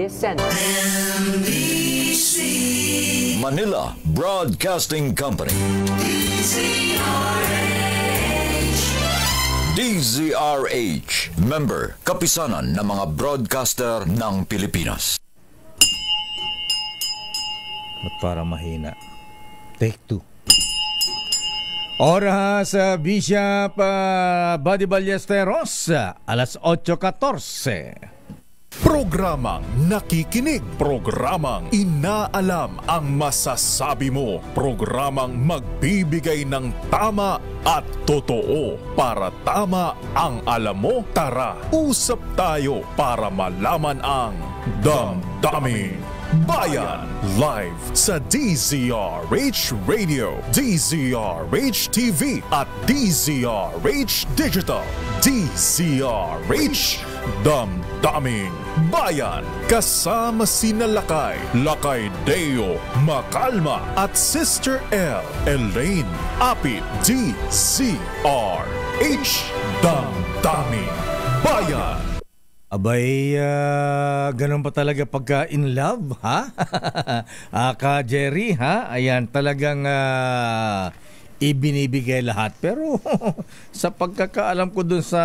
Center. Manila Broadcasting Company. DZRH. Member, kapisanan ng mga broadcaster ng Pilipinas. Ba't parang mahina? Take 2. Oras sa Bishop Buddy Ballesteros, alas 8:14. Programang nakikinig, programang inaalam ang masasabi mo, programang magbibigay ng tama at totoo. Para tama ang alam mo, tara, usap tayo para malaman ang Damdaming Bayan. Live sa DZRH Radio, DZRH TV at DZRH Digital. DZRH Damdaming Bayan. Kasama sina Lakay Deo, Makalma at Sister L, Elaine Apit. DZRH Damdaming Bayan. Abay, ganun pa talaga pagka in love, ha? Ka Jerry, ha? Ayan, talagang ibinibigay lahat. Pero sa pagkakaalam ko dun sa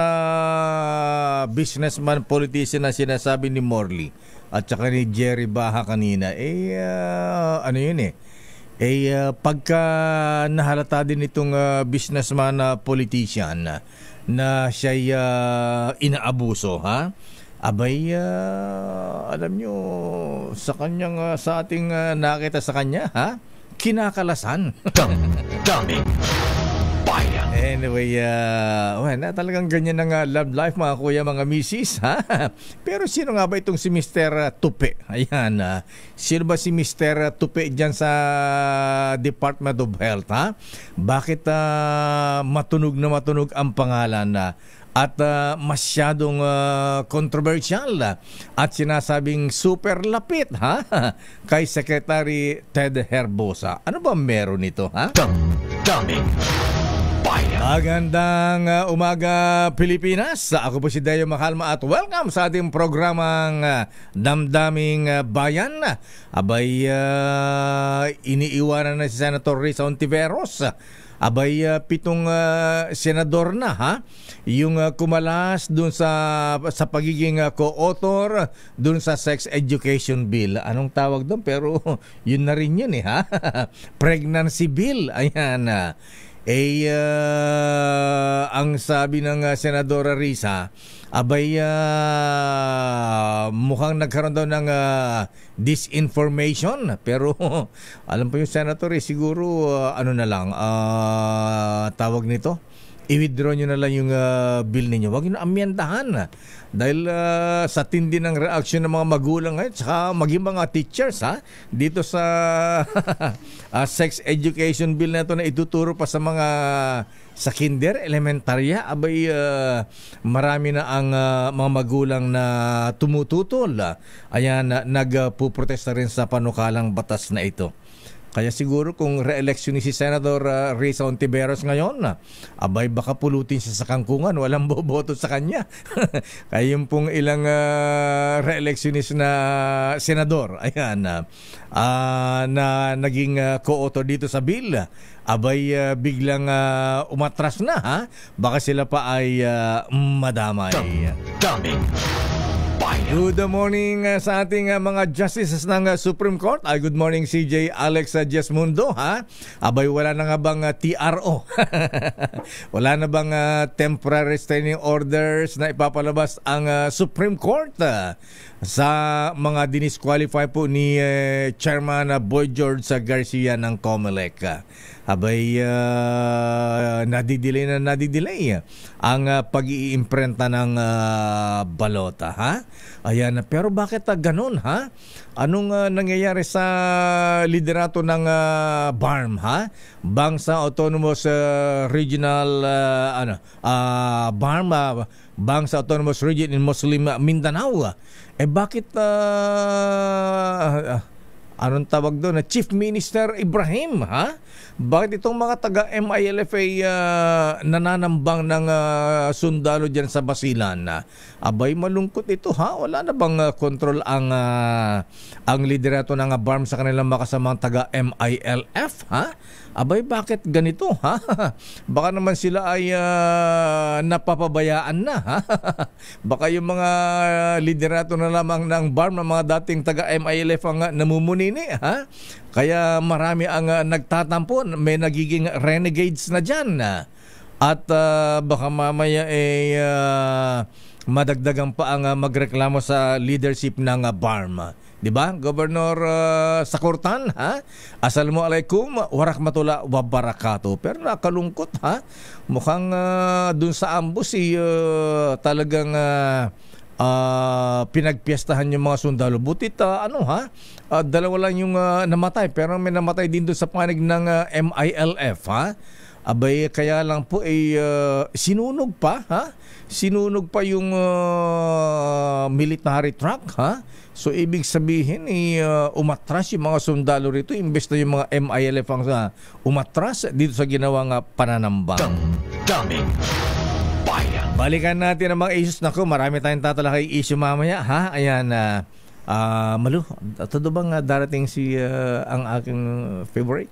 businessman, politician na sinasabi ni Morley at saka ni Jerry Baha kanina, ano yun pagka nahalata din itong businessman, politician na siya'y inaabuso, ha? Abay, alam nyo, sa kanyang, sa ating nakita sa kanya, ha? Kinakalasan. Damdaming Bayan. Anyway, talagang ganyan ang love life, mga kuya, mga misis, ha? Pero sino nga ba itong si Mr. Tupe? Ayan, sino ba si Mr. Tupe dyan sa Department of Health, ha? Bakit matunog na matunog ang pangalan na at masyadong controversial at sinasabing super lapit, ha? Kay Secretary Ted Herbosa. Ano ba meron nito, ha? Damdaming Bayan. Magandang umaga, Pilipinas. Ako po si Deo Makalma at welcome sa ating programang Damdaming Bayan. Abay, iniiwanan na si Senator Risa Hontiveros. Abay, 7 senador na, ha? Yung kumalas dun sa pagiging co-author dun sa sex education bill. Anong tawag doon? Pero yun na rin yun, ha? Pregnancy bill. Ayan. Ang sabi ng Senadora Risa, abay, mukhang nagkaroon daw ng disinformation. Pero alam po yung senator, siguro ano na lang, tawag nito, i-withdraw nyo na lang yung bill ninyo. Huwag nyo na amyendahan. Dahil sa tindi ng reaksyon ng mga magulang ngayon, saka maging mga teachers, ha? Dito sa sex education bill na ito na ituturo pa sa mga sa kinder, elementarya, abay, marami na ang mga magulang na tumututol. Ayan, nagpuprotesta rin sa panukalang batas na ito. Kaya siguro kung re-election ni si Senator Risa Hontiveros ngayon, abay baka pulutin siya sa kangkungan, walang boboto sa kanya. Kaya yung pong ilang re-electionist na senador, ayan, na naging co-author dito sa bill, abay biglang umatras na, ha? Baka sila pa ay madamay. Damdaming Bayan. Good morning sa ating mga justices ng Supreme Court. Good morning, CJ Alex Jesmundo, ha? Abay, wala na nga bang TRO? Wala na bang temporary restraining orders na ipapalabas ang Supreme Court sa mga dinisqualify po ni Chairman Boy George Garcia ng COMELEC? Abay, nadidelay ang pag-iimprenta ng balota, ha? Ayan, pero bakit ganun, ha? Anong nangyayari sa liderato ng BARM, ha? Bangsa Autonomous Regional BARM, Bangsa Autonomous Region in Muslim Mindanao. Bakit anong tawag doon, Chief Minister Ibrahim, ha? Bakit itong mga taga-MILF ay nananambang ng sundalo dyan sa Basilan? Abay, malungkot ito, ha? Wala na bang control ang liderato ng BARM sa kanilang makasamang taga-MILF, ha? Abay, bakit ganito, ha? Baka naman sila ay napapabayaan na, ha? Baka yung mga liderato na lamang ng BARM, ng mga dating taga-MILF ang namumunini, ha? Kaya marami ang nagtatampo, may nagiging renegades na dyan. At baka mamaya madagdagan pa ang magreklamo sa leadership ng BARM. Diba? Governor Sakurtan, ha? Assalamualaikum warahmatullahi wabarakatuh. Pero nakalungkot, ha? Mukhang dun sa ambus talagang pinagpiestahan yung mga sundalo. Butit dalawa lang yung namatay, pero may namatay din doon sa panig ng MILF, ha? Abay, kaya lang po sinunog pa, ha? Sinunog pa yung military truck, ha? So ibig sabihin umatras yung mga sundalo rito, imbes na yung mga MILF ang umatras dito sa ginawang pananambang. Daming bayan. Balikan natin ang mga issues. Naku, marami tayong tatalakay issue mamaya, ha? Ayan, Malu, todo bang darating si ang aking favorite?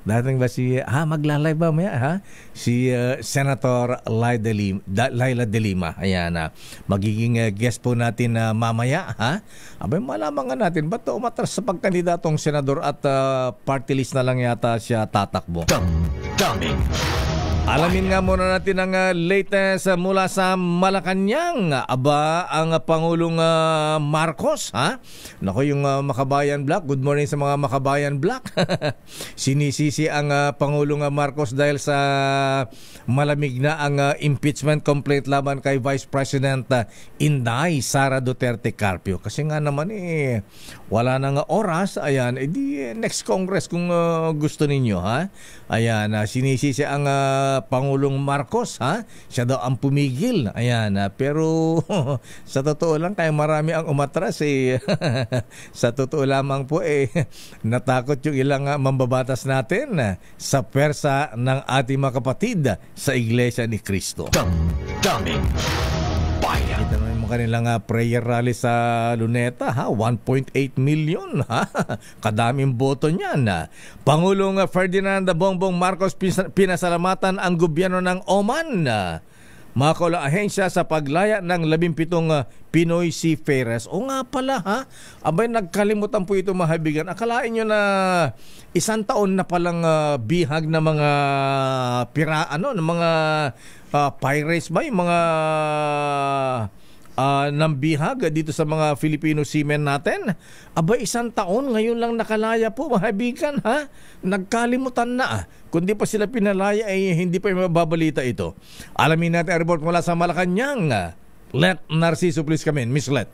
Darating ba si maglalive ba maya, ha? Si Senator Laila De Lima. Ayan, magiging guest po natin mamaya, ha? Abay, malaman nga natin ba't umatras sa pagkandidatong senador at party list na lang yata siya tatakbo. Daming Alamin nga muna natin ang latest mula sa Malacanang. Aba, ang Pangulong Marcos, ha? Naku, yung Makabayan Black. Good morning sa mga Makabayan Black. Sinisisi ang Pangulong Marcos dahil sa malamig na ang impeachment complaint laban kay Vice President Inday Sara Duterte Carpio. Kasi nga naman wala nang oras. Ayan, next Congress kung gusto ninyo, ha? Ayan, sinisisi ang Pangulong Marcos, ha? Siya daw ang pumigil. Ayan, pero sa totoo lang, kaya marami ang umatras sa totoo lamang po natakot yung ilang mambabatas natin sa pwersa ng ating mga kapatid sa Iglesia ni Cristo. Daming bayan. Kita naman yung kanilang prayer rally sa Luneta, ha? 1.8 million, ha? Kadaming boto niyan. Pangulong Ferdinand Bongbong Marcos pinasalamatan ang gobyerno ng Oman, mga kaula-ahensya sa paglaya ng 17 Pinoy seafarers. O nga pala, ha? Abay, nagkalimutan po ito, mahabigan. Akalain nyo na isang taon na palang bihag na mga ng mga pirates ba? Yung mga nambihag dito sa mga Filipino seamen natin. Abay, isang taon, ngayon lang nakalaya po, mahabigan, ha? Nagkalimutan na, Kundi pa sila pinalaya, hindi pa mababalita ito. Alamin natin ang report mula sa Malacanang. Let Narciso, please come in. Miss Let.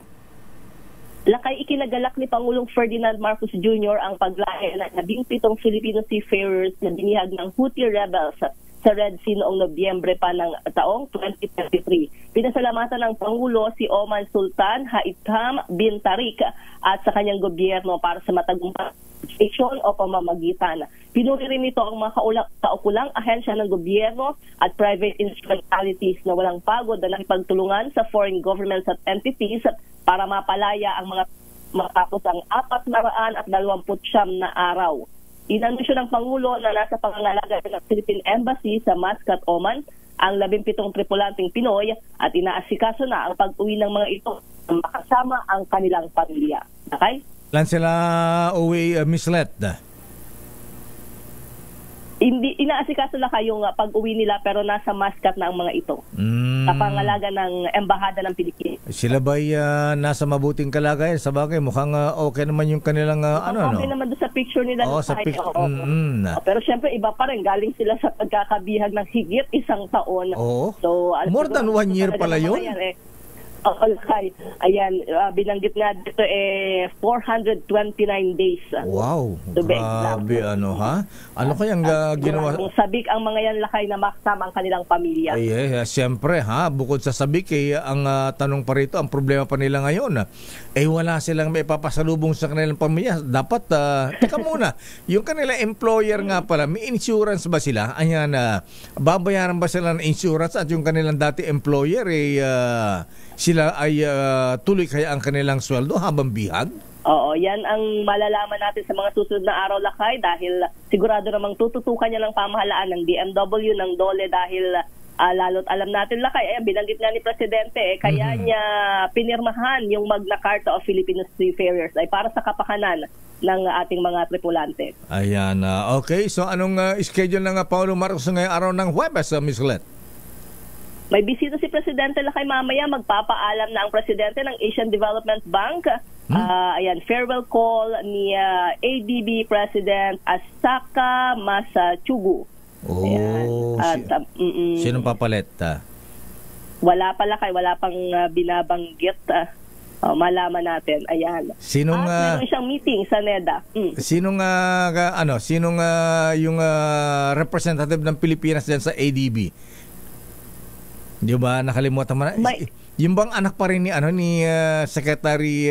Lakay ikinagalak ni Pangulong Ferdinand Marcos Jr. ang paglaya ng 17 Filipino seafarers na binihag ng Houthi rebels sa Red Sea noong Nobyembre pa ng taong 2023. Pinasalamatan ng Pangulo si Oman Sultan Haitham bin Tariq at sa kanyang gobyerno para sa matagumpay o pamamagitan. Pinuri rin ito ang mga kaukulang ahensya ng gobyerno at private instrumentalities na walang pagod na nakipagtulungan sa foreign governments at entities para mapalaya ang mga matapos ang 429 na araw. Inanunsyo ng Pangulo na nasa pangangalaga ng Philippine Embassy sa Muscat, Oman ang 17 tripulanteng Pinoy at inaasikaso na ang pag-uwi ng mga ito na makasama ang kanilang pamilya. Okay? Lan sila uwi, Miss Let? Hindi, inaasikaso na kayong pag-uwi nila pero nasa Muscat na ang mga ito. Sa pangalaga ng Embahada ng Pilipinas. Sila ba'y nasa mabuting kalagayan? Sa bagay, mukhang okay naman yung kanilang okay naman doon sa picture nila. Sa picture. Pero syempre iba pa rin. Galing sila sa pagkakabihag ng higit isang taon. Oo. So, more than 1 year pala yun? Lakay. Ayan, binanggit nga dito 429 days. Wow, To be grabe exact. ha? Ano kayang ginawa? Kung sabik ang mga yan, Lakay, na makasama ang kanilang pamilya. Ay, siyempre bukod sa sabik, ang tanong pa rito, ang problema pa nila ngayon, wala silang may papasalubong sa kanilang pamilya. Dapat, teka muna, yung kanilang employer nga pala, may insurance ba sila? Ayan, babayaran ba sila ng insurance at yung kanilang dati employer, sila ay tuloy kaya ang kanilang sweldo habang bihag? Oo, yan ang malalaman natin sa mga susunod na araw, Lakay, dahil sigurado namang tututukan niya ng pamahalaan ng DMW, ng DOLE, dahil lalo't alam natin, Lakay, binanggit nga ni Presidente, kaya niya pinirmahan yung Magna Carta of Filipino Seafarers ay para sa kapakanan ng ating mga tripulante. Ayan, okay. So anong schedule ng Paulo Marcos ngayong araw ng Huwebes, Ms. Let? May bisita si Presidente, Lakay, mamaya. Magpapaalam na ang Presidente ng Asian Development Bank. Ayan, farewell call ni ADB President Asaka Masachugu. Oh, sinong papalit? Wala pa, Lakay, wala pang binabanggit. Malaman natin. Ayan. Sinong meron siyang meeting sa NEDA. Sinong yung representative ng Pilipinas diyan sa ADB? Di ba nakalimutan mo na? Yung bang anak pa rin ni Secretary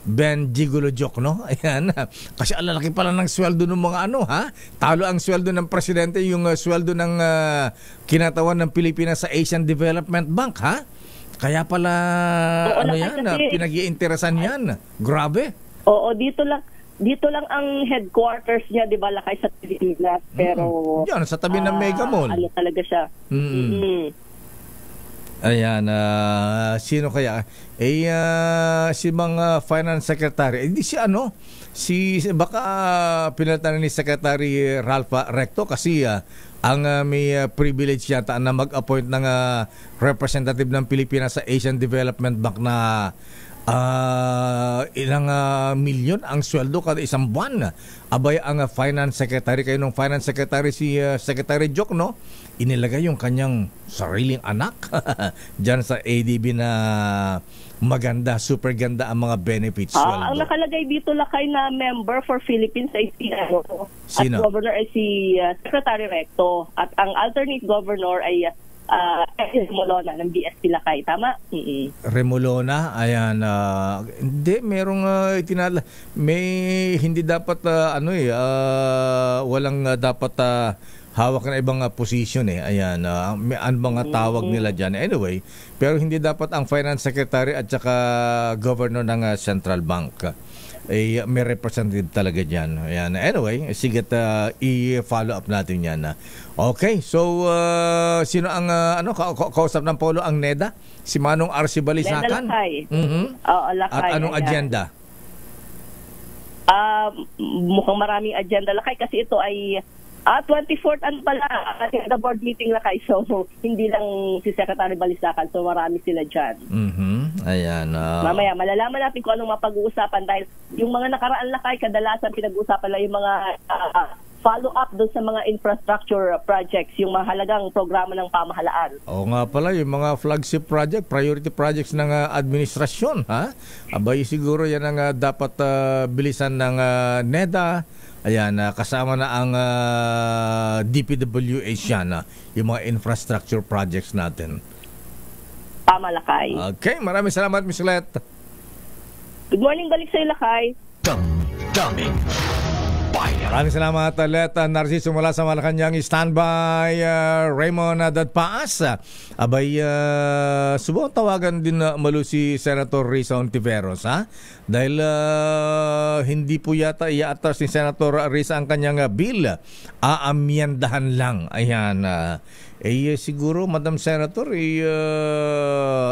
Ben Gigolo Jokno? Ayan. Kasi ang lalaki pala ng sweldo ng mga Talo ang sweldo ng presidente yung sweldo ng kinatawan ng Pilipinas sa Asian Development Bank, ha? Kaya pala pinag-iinteresan yan. Grabe. Oo, dito lang ang headquarters niya, di ba, Lakay, sa Pilipinas. Pero yan, sa tabi ng Mega Mall. Ano talaga siya. Ayan, sino kaya? Si mga Finance Secretary. Hindi baka pinalitan ni Secretary Ralph Recto kasi ang may privilege yata na mag-appoint ng representative ng Pilipinas sa Asian Development Bank na ilang milyon ang sweldo kada isang buwan. Abay ang Finance Secretary, kayo ng Finance Secretary si Secretary Jokno, inilagay yung kanyang sariling anak dyan sa ADB na maganda, super ganda ang mga benefits. Ang nakalagay dito, Lakay, na member for Philippines ay Sino? At governor ay si Secretary Recto. At ang alternate governor ay Remolona ng BSP, Lakay. Tama? Remolona, ayan. Hindi, merong may hindi dapat walang dapat hawak na ibang position Ayan, may mga tawag nila dyan. Anyway, pero hindi dapat ang Finance Secretary at saka Governor ng Central Bank. May representative talaga dyan. Ayan. Anyway, sige, i-follow up natin yan. Okay, so sino ang kausap ng Polo? Ang NEDA? Si Manong RC Balisacan? NEDA, Lakay. Oo, Lakay. At anong agenda? Mukhang maraming agenda, Lakay, kasi ito ay 24th pala the board meeting, Lakay. So hindi lang si Secretary Balisacan, so marami sila dyan. Ayan. Mamaya malalaman natin kung anong mapag-uusapan dahil yung mga nakaraan, Lakay, kadalasan pinag-uusapan lang yung mga follow-up doon sa mga infrastructure projects, yung mahalagang programa ng pamahalaan. Oo nga pala, yung mga flagship project, priority projects ng administrasyon, ha? Abay, siguro yan ang dapat bilisan ng NEDA. Ayan, kasama na ang DPWH yan, yung mga infrastructure projects natin. Tama, Lakay. Okay, maraming salamat, Ms. Let. Good morning, balik sa'yo, Lakay. Daming Bayan. Maraming salamat, Let Narciso mula sa Malacanang. Standby, Raymond Dadpaas. Abay, subong tawagan din malu si Senator Risa Ontiveros, ha? Dahil hindi po yata iaatras ni Senator Risa ang kanyang bill. Aamyendahan lang. Ayan. Siguro, Madam Senator,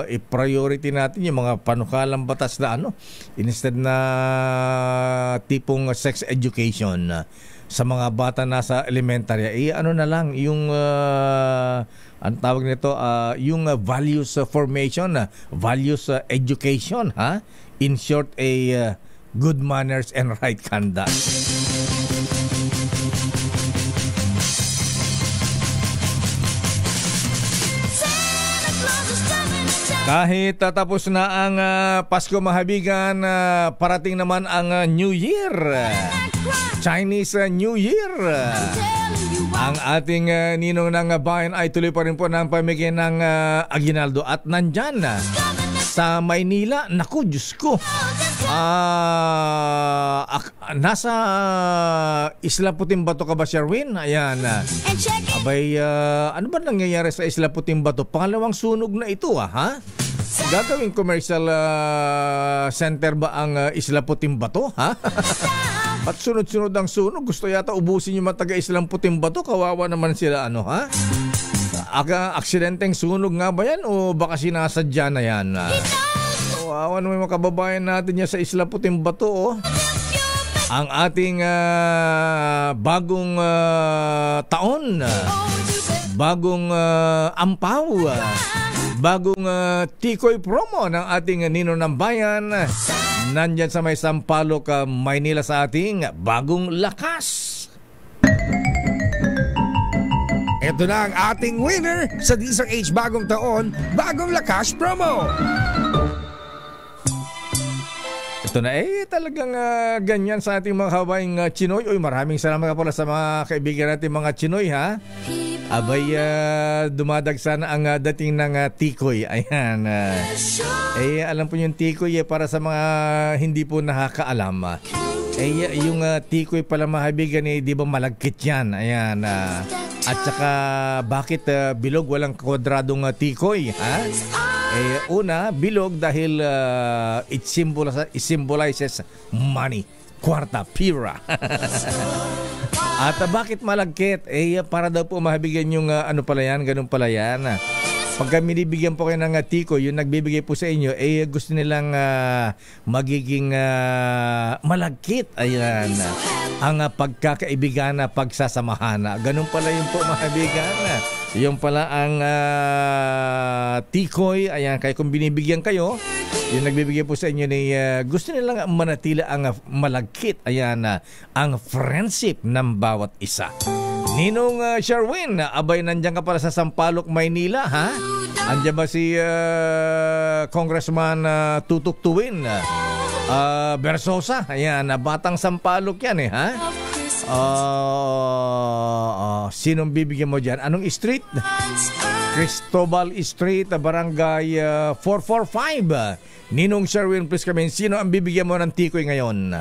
i-priority natin yung mga panukalang batas na instead na tipong sex education sa mga bata nasa elementary. Na lang, yung ang tawag nito, yung values formation, values education, ha? In short, good manners and right conduct. Kahit tatapos na ang Pasko mga kaibigan, parating naman ang New Year. Chinese New Year. Ang ating ninong ng bayan ay tuloy pa rin po ng pamigay ng aginaldo. At nandyan sa Maynila, naku, Diyos ko, nasa Isla Puting Bato ka ba, Sherwin? Ayan. Abay, ano ba nangyayari sa Isla Puting Bato? Pangalawang sunog na ito, ha? Gagawing commercial center ba ang Isla Puting Bato, ha? At sunod-sunod ang sunog. Gusto yata ubusin yung mga taga-Isla Puting Bato. Kawawa naman sila, ano, ha? Aksidenteng sunog nga ba yan? O baka sinasadya na yan? Kawawa naman yung mga kababayan natin niya sa Isla Puting Bato, oh. Ang ating bagong taon, bagong ampaw, bagong tikoy promo ng ating Nino ng Bayan, nandyan sa may Sampaloc, Maynila sa ating bagong lakas. Ito na ang ating winner sa DZRH Bagong Taon, Bagong Lakas promo. Ito na talagang ganyan sa ating mga kababayang Chinoy. Uy, maraming salamat pala sa mga kaibigan natin mga Chinoy, ha. Abay, dumadagsa na ang dating ng tikoy. Ayan. Alam po yung tikoy para sa mga hindi po nakakaalam. Yung tikoy pala mga kaibigan, di ba malagkit yan? Ayan. At saka, bakit bilog walang kwadradong tikoy? Ha? Una, bilog dahil it symbolizes money, kwarta, pira. At bakit malagkit? Para daw po mahabigyan yung ano pala yan, ganun pala yan. Pagka minibigyan po kayo ng tikoy, yung nagbibigay po sa inyo, gusto nilang magiging malagkit. Ayan. Ang pagkakaibigan na pagsasamahan. Ganun pala yun po mahabigan. Yung pala ang tikoy. Ayan, kaya kung binibigyan kayo, yung nagbibigay po sa inyo ni gusto nilang manatila ang malagkit. Ayan, ang friendship ng bawat isa. Ninong Sherwin, abay nandiyan ka pala sa Sampaloc, Maynila, ha? Andiyan ba si Congressman Tutuk Tuwin Bersosa? Ayan, batang Sampaloc yan, ha? Sinong bibigyan mo dyan? Anong street? Cristobal Street, Barangay 445. Ninong Sherwin, please kami. Sino ang bibigyan mo ng tikoy ngayon?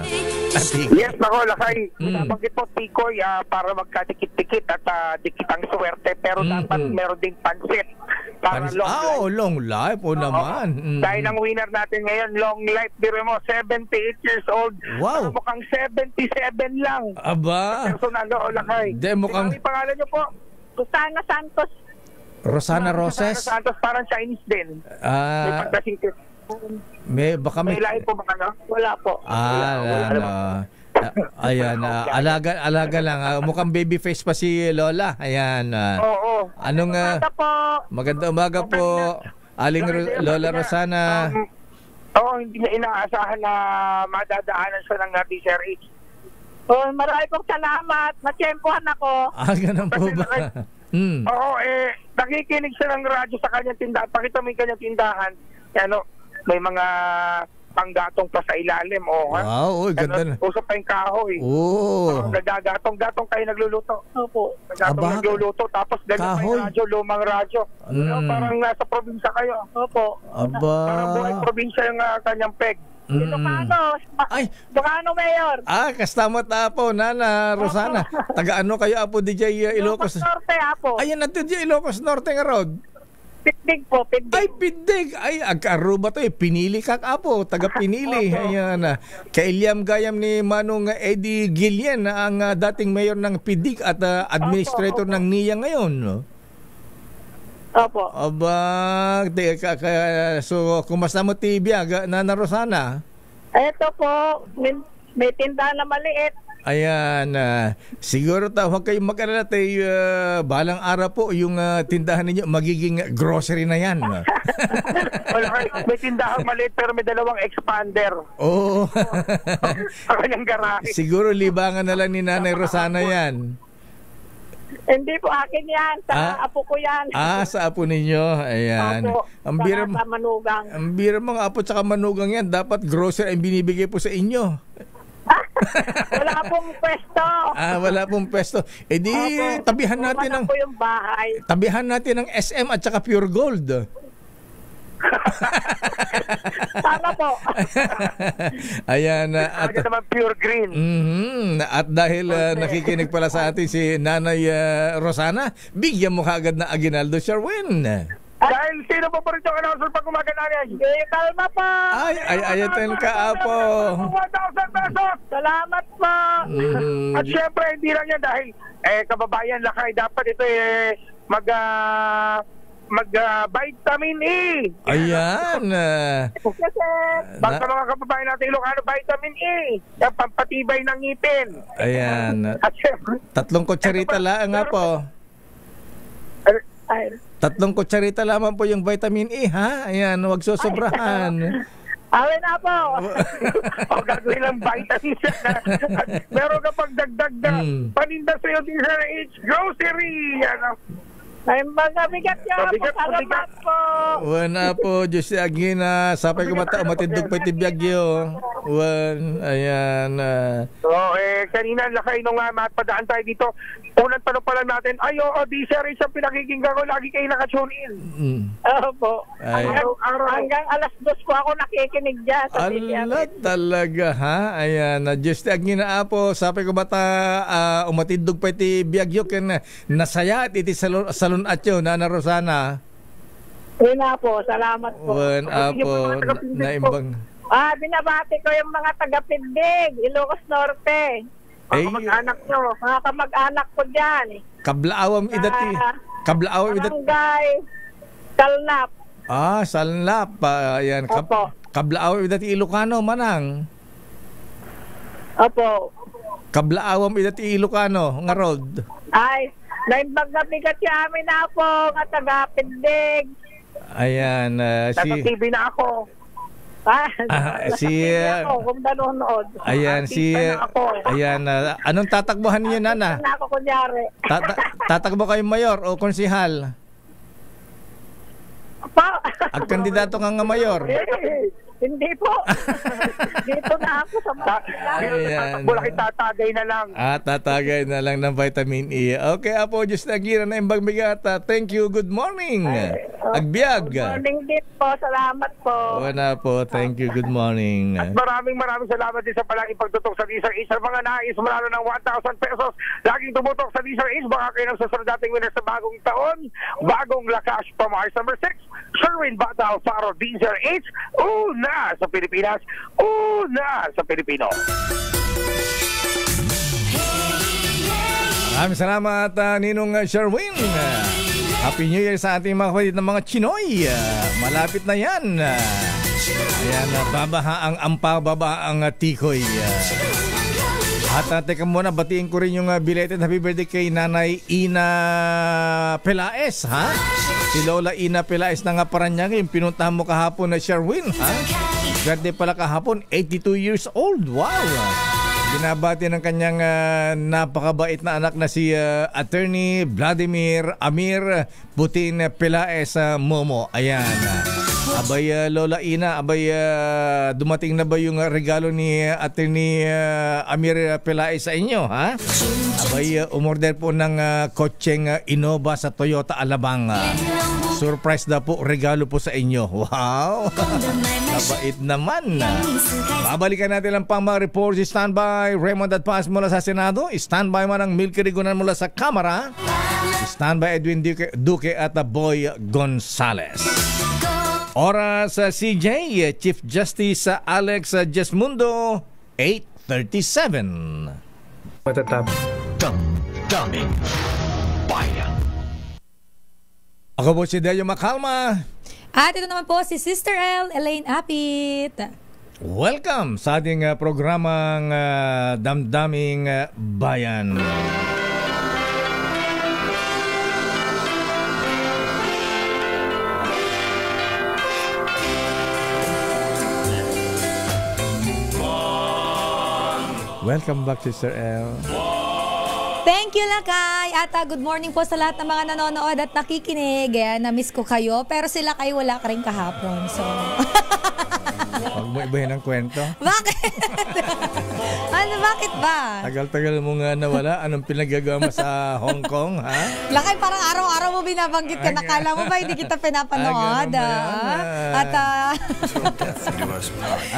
Yes, nako, Lakay. Nabanggit po tikoy para magkadikit-dikit at dikit ang swerte. Pero dapat meron ding pansit para long life. Naman. Dahil ang winner natin ngayon, long life. Biro mo, 78 years old. Wow. Mukhang 77 lang. Aba. Personal, Lakay. Mukhang... Ang pangalan niyo po? Rosana Santos. Rosana Roses? Rosana Santos, parang Chinese din. May pagkasingkit. May lahi po ba ano? Wala po. Ayan, alaga lang. Mukhang baby face pa si Lola. Ayan. Oo. Anong magandang umaga po, Aling Lola Rosana. Hindi niya inaasahan na madadaanan siya ng DZRH. Marami pong salamat. Natsyempohan ako. Ganun po ba? Oo, nakikinig siya ng radyo sa kanyang tindahan. Pakita mo yung kanyang tindahan. May mga panggatong pa sa ilalim. Wow, ganda na. Usap pa yung kahoy. Gatong kayo nagluluto. Opo. Nagluluto. Tapos ganun pa yung radyo, lumang radyo. Parang nasa probinsya kayo. Opo. Parang buhay probinsya yung kanyang peg. Ilocano Mayor. Kastamot po, Nana Rosana. Taga-ano kayo po, DJ Ilocos Norte, Apo. Ayan na DJ Ilocos Norte nga road. Pindig po, Pindig. Pindig. Agkaruba to pinili ka po, taga-pinili. Ayan. Kailyam gayam ni Manong Eddie Guillen na ang dating mayor ng Pindig at administrator ng NIA ngayon. Opo. Aba, so kumusta mo tibia, Nana Rosana? Ito po, may tindahan na maliit. Ayan, siguro huwag kayong mag-alala balang araw po yung tindahan ninyo magiging grocery na yan. May tindahan maliit pero may dalawang expander. Oo. Kanyang garahe. Siguro libangan na lang ni Nanay Rosana yan. Hindi po akin yan. Sa apo ko yan. Sa apo ninyo. Ayan. Opo. Ang bira, Sa manugang. ang bira mga apo tsaka manugang yan. Dapat grocery ang binibigay po sa inyo. Wala pong pwesto. Wala pong pwesto. Eh di, Opo. tabihan natin ng po yung bahay. tabihan natin ng SM at saka Pure Gold. Sana po. Ayan. At Agad naman pure green. At dahil nakikinig pala sa atin si Nanay Rosana, bigyan mo kaagad na Aguinaldo Sherwin. Dahil sino po po rin yung announcer pag gumagana niya? Kalma po. Ayatin ka, Apo. 1,000 pesos. Salamat po. At syempre, hindi lang yan dahil kababayan lakay, dapat ito mag-vitamin E. Ayan. Basta mga kababayan natin Ilocano, vitamin E. Yan, pampatibay ng ngipin. Ayan. At syempre, 3 kutsarita lang nga po. 3 kutsarita lamang po yung vitamin E, ha? Ayan, huwag sosobrahan. Awin na po. o gagawin ng vitamins. Meron ka pag dagdag na paninda sa'yo din sa H Grocery. Ano? Ay, magabigat niya po. Salamat po. Wala po, Diyos Agina. Sapay ko matindog pa itibiyagyo. Ayan. So, kanina lakay nung matpadaan tayo dito. Unang tanong pa lang natin, di sir, isang pinakikinggan ko, lagi kayo nakatune in. Opo. Hanggang alas 2 po ako nakikinig dyan. Ala talaga, ha? Ayan. Diyos Agina po, sapay ko umatindog pa itibiyagyo. Nasaya at iti salon at yun, Nana Rosana. Yun na po, salamat po. Naimbang. Binabati ko yung mga taga-Pindig, Ilocos Norte. Mga kamag-anak nyo, mga kamag-anak ko dyan. Kablaawam idati. Kablaawam idati. Barangay Salnap. Salnap. Ayan. Opo. Kablaawam idati Ilocano, manang. Opo. Kablaawam idati Ilocano, nga road. Ay, naimbag na bigat siya amin na po, nga taga-Pindig. Ayan. Nasa TV na ako. Kung nanonood. Ayan, anong tatakbuhan niyo, Nana? Na ako kunyari. Tatakbo kayo mayor o konsihal? Pa. Ang kandidato nga mayor. Hindi po. Dito na ako sa Ayan. Wala kayo tatagay na lang. Tatagay na lang ng vitamin E. Okay, Apo, Diyos na gira na imbang bigata. Thank you. Good morning. Agbiag. Good morning din po. Salamat po. Wala po. Thank you. Good morning. At maraming salamat din sa palaging pagtutok sa Diesel Ace. Sa mga nais manalo ng 1,000 pesos, laging tumutok sa Diesel Ace. Baka kayo ng susunod dating winner sa bagong taon. Bagong lakas from Mars number 6. Sherwin Bata Alfaro Diesel Ace. Una sa Pilipinas. Una sa Pilipino. Maraming salamat, Ninong Sherwin. Happy New Year sa ating mga kapatid ng mga Chinoy. Malapit na yan. Ayan, babaha ang ampa, babaha ang tikoy. At teka muna, batiin ko rin yung belated happy birthday kay Nanay Ina Pelaes, ha? Si Lola Ina Pelaes na nga Paranaque, yung pinuntahan mo kahapon na Sherwin, ha? Birthday pala kahapon, 82 years old. Wow! Binabati ng kanyang napakabait na anak na si Attorney Vladimir Amir Putin Pelaes Momo. Ayan. Abay, Lola Ina, dumating na ba yung regalo ni Attorney Amir Pelaes sa inyo, ha? Abay, umorder po ng kotseng Innova sa Toyota Alabang. Surprise na po, regalo po sa inyo. Wow! Kabait naman. Babalikan natin lang pang mga reports. Standby, Raymond at Paz mula sa Senado. Standby man ang Milky Rigunan mula sa Kamara. Standby, Edwin Duque at Boy Gonzales. Oras CJ, Chief Justice Alex Jesmundo, 8:37. Matatap. Damdaming Bayan. Ako po si Delio Macalma. At ito naman po si Sister Elaine Apit. Welcome sa ating programang Damdaming Bayan. Welcome back, Sister El. Thank you, Lakay. At good morning po sa lahat ng mga nanonood at nakikinig. Ayan, na-miss ko kayo. Pero si Lakay wala ka rin kahapon. So... Huwag mo ibahin ang kwento. Bakit? Bakit ba? Tagal-tagal mo nga nawala. Anong pinagagawa mo sa Hong Kong, ha? Lakay, parang araw-araw mo binabanggit ka. Nakala mo ba hindi kita pinapanood? At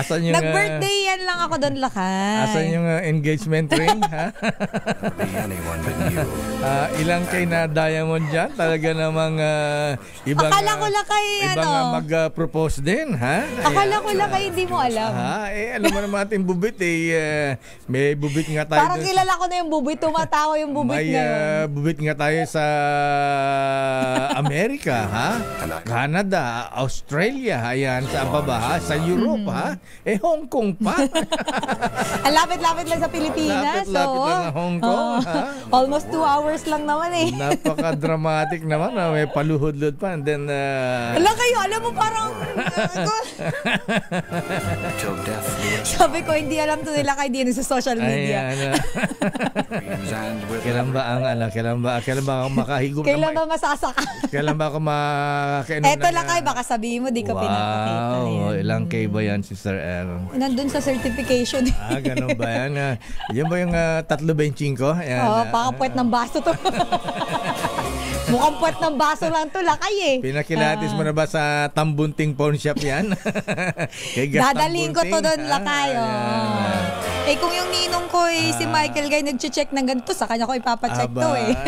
asan yung... nag-birthday yan lang ako doon, Lakay. Asan yung engagement ring, ha? Ilang kay na diamond dyan? Talaga namang ibang... Akala ko, Lakay, ibang mag-propose din, ha? Akala ko, Lakay, hindi mo alam. Alam mo naman ating bubit, may bubit nga tayo. Parang kilala ko na yung bubit. Tumatawa yung bubit may, ngayon. Bubit nga tayo sa Amerika, ha? Canada, Australia, ayan, saan pa ba, ha? Sa Europe, ha? Hong Kong pa. Ang lapit-lapit lang sa Pilipinas. Lapit-lapit lang sa Hong Kong, ha? Almost 2 hours lang naman eh. Napaka-dramatic naman, may paluhod-lod pa. And then, alam kayo, alam mo parang... Sabi ko, hindi alam to nila kay Dino sa social media. Kailan ba ako makahigop? Kailan ba masasaka? Kailan ba ako makainom? Eto lang kay, baka sabihin mo, di ka pinapakita. Wow, ilang K ba yan, Sister L? Nandun sa certification. Ganun ba yan? Yan ba yung 3.25? Oo, pakapuwet ng baso to. Mukhang puwet ng baso lang to, Lakay eh. Pinakilatis mo na ba sa Tambunting Pawn Shop yan? Dadalhin ko to doon, Lakay. Kung yung ninong ko si Michael Guy nag-check ng ganito, sa kanya ko ipapacheck to eh.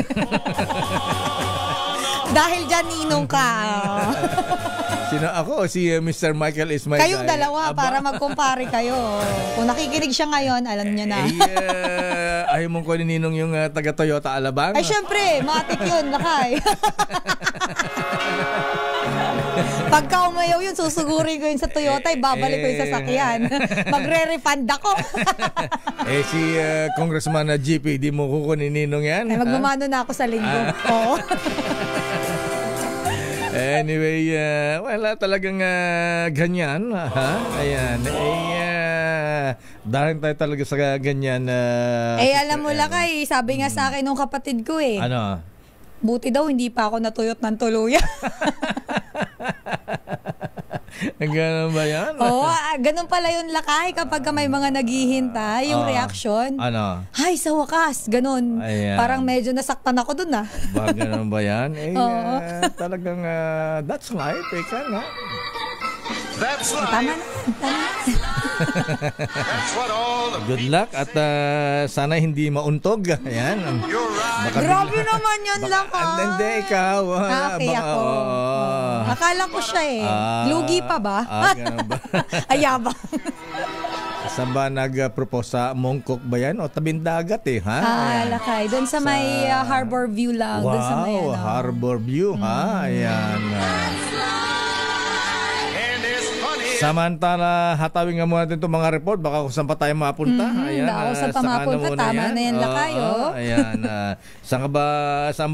Dahil dyan ninong ka. Sino ako? Si Mr. Michael is my kayong guy. Dalawa para mag-compare kayo. Kung nakikinig siya ngayon, alam niya na. Ayaw mong ko ninong yung taga Toyota Alabang? Ay, syempre, matik yun, Lakay. Pagka umayaw yun, susugurin ko yun sa Toyota, babalik ko yung sasakyan. Magre-refund ako. Si Congressman GP, di mo kukunin ninong yan? Magmamano na ako sa linggo. Oo. Anyway, wala talagang ganyan. Ayan. Dahil tayo talaga sa ganyan. Alam mo, Lakay, sabi nga sa akin nung kapatid ko eh. Ano? Buti daw, hindi pa ako natuyot ng tuluyan. Ganun ba yan? Oo, ganun pala yun, Lakay, kapag may mga naghihintay, yung reaction. Ano? Ay, sa wakas, ganun. Ayan. Parang medyo nasaktan ako dun ah. Ba, ganun ba yan? Talagang, that's life, ika nga. That's life. Tama na. That's what all the Good luck at sana hindi mauntog. Ayan. Grabe naman yun, Lakay. Hindi, ikaw. Okay ako. Akala ko siya eh. Lugi pa ba? Ganun ba? Ayabang. Saan ba nag-propose sa Mongkok ba yan? O Tabindagat eh, ha? Lakay. Doon sa may Harbor View lang. Wow, doon sa may, Harbor View, ha? Ayan. Samantala, hatawin nga muna natin itong mga report. Baka kung saan pa tayo mapunta. Ayan, saan pa mapunta. Tama na yan, Lakay. Ayan. Saan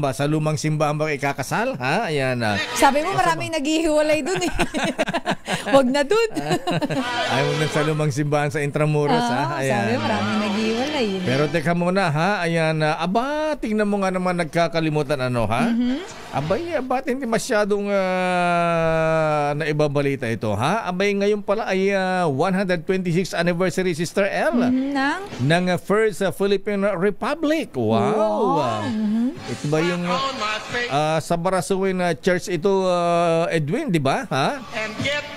ba? Sa lumang simbahan ba ikakasal? Ha? Ayan. Sabi mo maraming naghihiwalay dun eh. Huwag na dun. Ayaw mo sa lumang simbahan sa Intramuros, ha? Ayan. Sabi mo maraming naghihiwalay. Pero teka muna, ha? Ayan. Tingnan mo nga naman nagkakalimutan ano, ha? Abay, ba't hindi masyadong naibabalita ito, ha? Abay, ngayon pala ay 126th anniversary, Sister L, ng First Philippine Republic. Wow! Ito ba yung sa Barasuin Church ito, Edwin, di ba? Ha?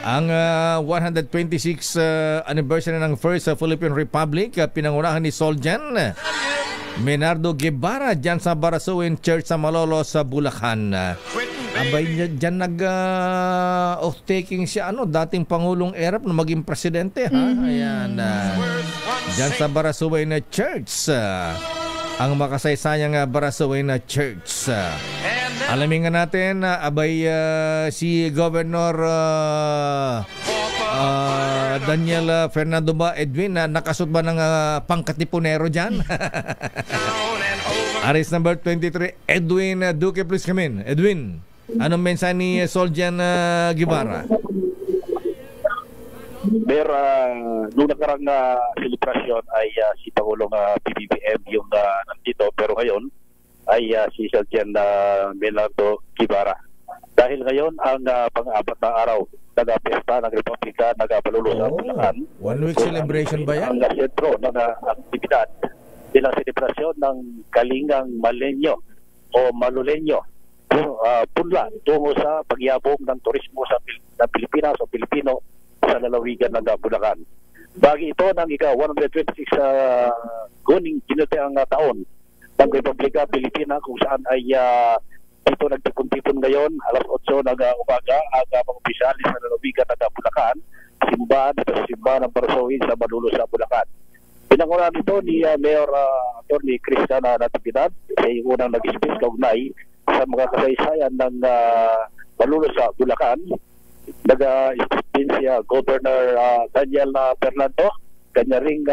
Ang 126th anniversary ng First Philippine Republic, pinangunahan ni Soljan Menardo Guevara dyan sa Barasuin Church sa Malolos, sa Bulacan. Abay, dyan off-taking siya, dating Pangulong Erap na maging presidente, ha? Ayan. Dyan sa Barasuin Church. Ang makasaysayang Barasuin Church. Alamin nga natin, si Governor Daniel Fernando ba, Edwin, nakasot ba ng pangkatipunero dyan? Aris number 23, Edwin Duque, please come in. Edwin, anong mensahe ni Soljan Guevara? Nung nakarang selebrasyon ay si Pangulong PBBM yung nandito, pero ngayon ay si Sergeant Melardo Guevara. Dahil ngayon ang pang-apat na araw nag-pesta ng Republika, nag-palulusa sa Bulacan. 1 week celebration ba yan? Ang sentro ng aktibidad bilang selebrasyon ng Kalingang Malenyo o Malulenyo, punla tungo sa pagyabong ng turismo sa Pilipinas o Pilipino sa lalawigan ng Bulacan. Bagi ito ng ika-126 guning ginutiang taon ng Republika Pilipina, kung saan ay dito nagtipon-tipon ngayon alas 8 ng umaga ang mga opisyalis sa lalawigan ng Bulacan, simbahan at simbahan ng Parasohin sa Malolos sa Bulacan. Pinangunahan ito ni Mayor Atty. Cristian Natividad, siya yung unang nag-speak kaugnay sa mga kasaysayan ng Malolos sa Bulacan. Nag-speak din si Governor Daniel Fernando, kanya ring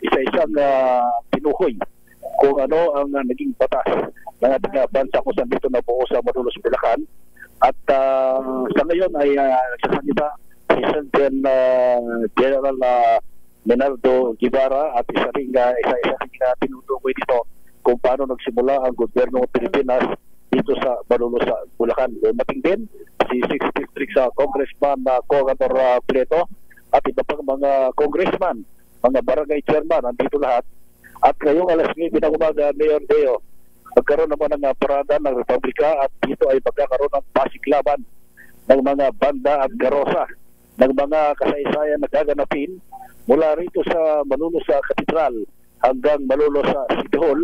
isa-isang pinuhoy kung ano ang naging batas ng ating bansa kung saan dito nabuo sa Malolos, Bulacan. At sa ngayon ay nagsasalita si Sergeant General Menardo Guevara at isa ring tinutukoy dito kung paano nagsimula ang gobyerno ng Pilipinas dito sa Malolos sa Bulacan. Dumating din si 6th District Congressman Cogador Prieto at iba pang mga congressman, mga barangay chairman, andito lahat. At ngayong alas 9 ng umaga, Mayor Deo, magkaroon naman ng parada ng Republika at dito ay magkakaroon ng pasiklaban ng mga banda at garosa ng mga kasaysayan na gaganapin mula rito sa Malolos sa Katedral hanggang Malolos sa City Hall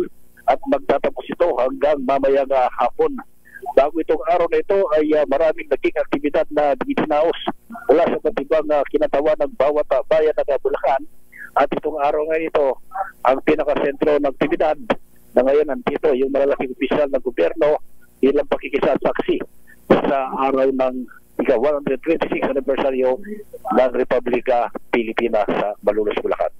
at magtatapos ito hanggang mamayang hapon. Bago itong araw na ito ay maraming naging aktibidad na dininaos mula sa matibang kinatawan ng bawat bayan ng Bulacan. At itong araw ngayon ito, ang pinakasentro ng aktibidad na ngayon nandito yung malalaking opisyal ng gobyerno ilang pakikisasaksi sa araw ng 126 anniversaryo ng Republika Pilipina sa Malolos, Bulacan.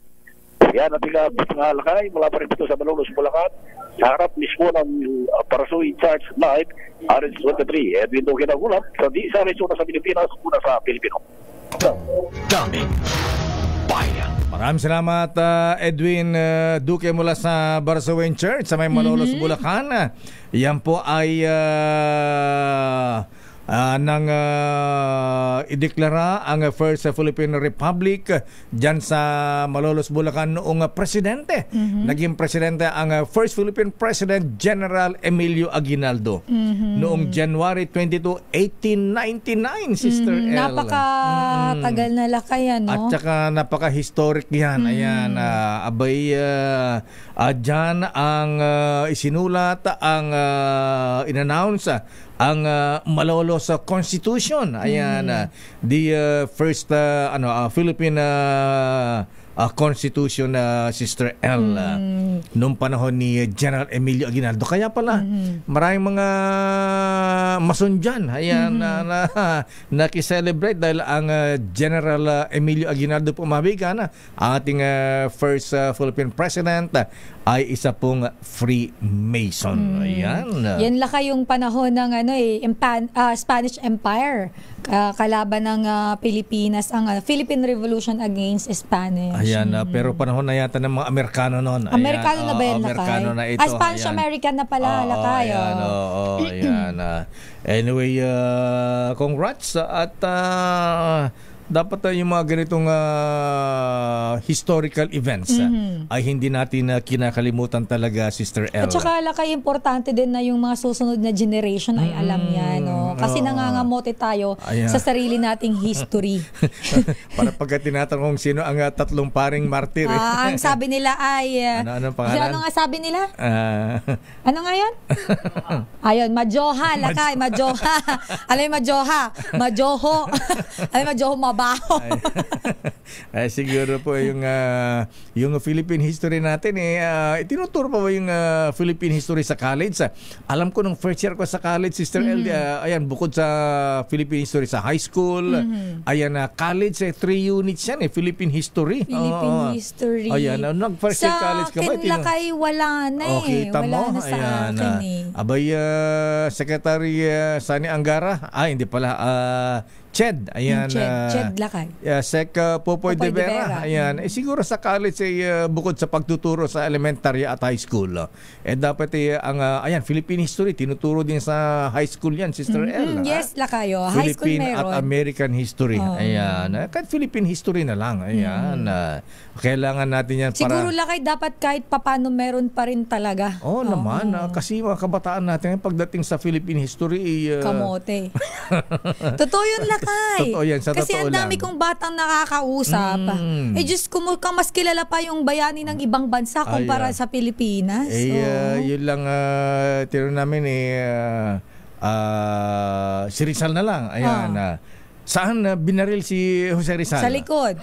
Yan ang pinalakay mula pa rin dito sa Malolos, Bulacan, sa harap mismo ng Parasoy Church Live, RH23. Edwin Duque nagulat sa di sa Resuna sa Pilipinas, una sa Pilipino. Daming Bayan. Maraming salamat Edwin Duque mula sa Barasowen Church sa may Malolos, Bulacan. Yan po ay nang ideklara ang First Philippine Republic dyan sa Malolos, Bulacan noong presidente. Naging presidente ang First Philippine President General Emilio Aguinaldo noong January 22, 1899, Sister El. Napaka-tagal na lakay, no? At saka napaka-historic yan. Ayan, dyan ang isinulat, ang in-announce ang Malolos Constitution. Ayan, the first Philippine Constitution, Sister L, noong panahon ni General Emilio Aguinaldo. Kaya pala, maraming mga mason dyan, ayan, nakiselebrate dahil ang General Emilio Aguinaldo pumabigan, ang ating first Philippine President, ay isa pong Freemason. Ayan. Yan laka yung panahon ng Spanish Empire, kalaban ng Pilipinas, ang Philippine Revolution against Spanish. Ayan, pero panahon na yata ng mga Amerikano noon. Amerikano na ba yan, Amerikano lakay? na ito. Spanish-American na pala, lakay. Ayan. Anyway, congrats at dapat yung mga ganitong historical events ay hindi natin kinakalimutan talaga, Sister El. At saka lakay, importante din na yung mga susunod na generation ay alam yan, no? Kasi nangangamote tayo sa sarili nating history. Para pagka tinatanong sino ang tatlong paring martir. Ang sabi nila ay ano pangalan? Ano nga sabi nila? Ano nga yan? Ayun, Majoha, lakay, Majoha. Alam mo, Majoha, Majoho. Alam mo, Majoho, mabaho. Ay, siguro po yung Philippine history natin tinuturo pa ba yung Philippine history sa college? Alam ko nung first year ko sa college, Sister El, ayan, bukod sa Philippine history sa high school, ayan, college, 3 units yan, Philippine history. Philippine history. Ayan, nung first year college ka ba? Sa akin lakay, wala na wala na sa akin Abay, Secretary Sani Angara, hindi pala, Ched. Ayan. Ched Lakay. Sec Popoy de Vera. Ayan. Siguro sa college bukod sa pagtuturo sa elementary at high school, dapat ayan, Philippine history tinuturo din sa high school yan, Sister El. Yes, Lakayo. High school Philippine meron. at American history. Ayan. Kahit Philippine history na lang. Ayan. Kailangan natin yan para... Siguro Lakay, dapat kahit papano meron pa rin talaga. Naman. Kasi mga kabataan natin, pagdating sa Philippine history... kamote. Totoo yun, Lakay. Totoo yan, sa kasi totoo ang dami lang. kong batang nakakausap. Diyos ko, mas kilala pa yung bayani ng ibang bansa kumpara sa Pilipinas. Yun lang, tiro namin si Rizal na lang. Ayan. Saan binaril si Jose Rizal? Sa likod.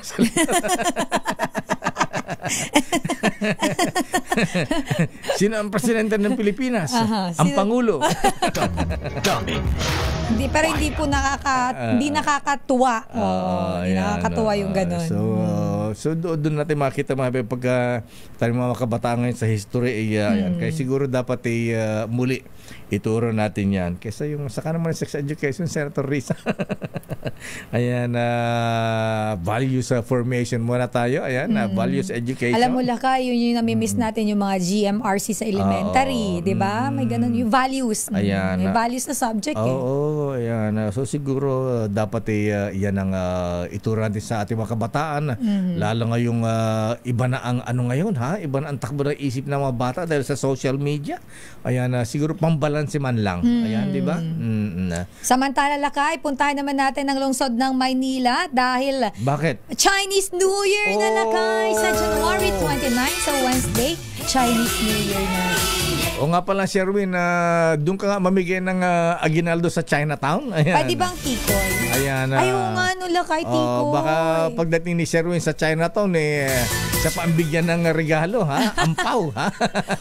Sino ang presidente ng Pilipinas? Ang Pangulo. Pero hindi po hindi nakakatuwa. Hindi nakakatuwa yung ganun. So doon natin makita pagka tayo mga kabataan ngayon sa history. Kaya siguro dapat muli ituro natin yan. Kesa yung saka naman sex education, Senator Risa. Ayan, values formation muna tayo. Ayan, values education. Alam mo, Lakay, yun yung namimiss natin yung mga GMRC sa elementary. Diba? May ganun yung values. Ayan. May values na subject ayan. So siguro dapat yan ang ituro natin sa ating mga kabataan. Lalo ngayong iba na ang ngayon, iba na ang takbo ng isip ng mga bata dahil sa social media. Ayan, siguro pambalanse man lang. Ayan, di ba? Samantala, Lakay, puntahan naman natin ang lungsod ng Maynila dahil bakit? Chinese New Year na, Lakay, sa January 29, sa Wednesday, Chinese New Year na. O nga pala, Sherwin, doon ka nga mamigay ng aginaldo sa Chinatown. Ayan. Pwede bang tikoy? Ayan. Ayaw nga, Lakay, tikoy. Baka pagdating ni Sherwin sa Chinatown, sa paambigyan ng regalo, ampaw,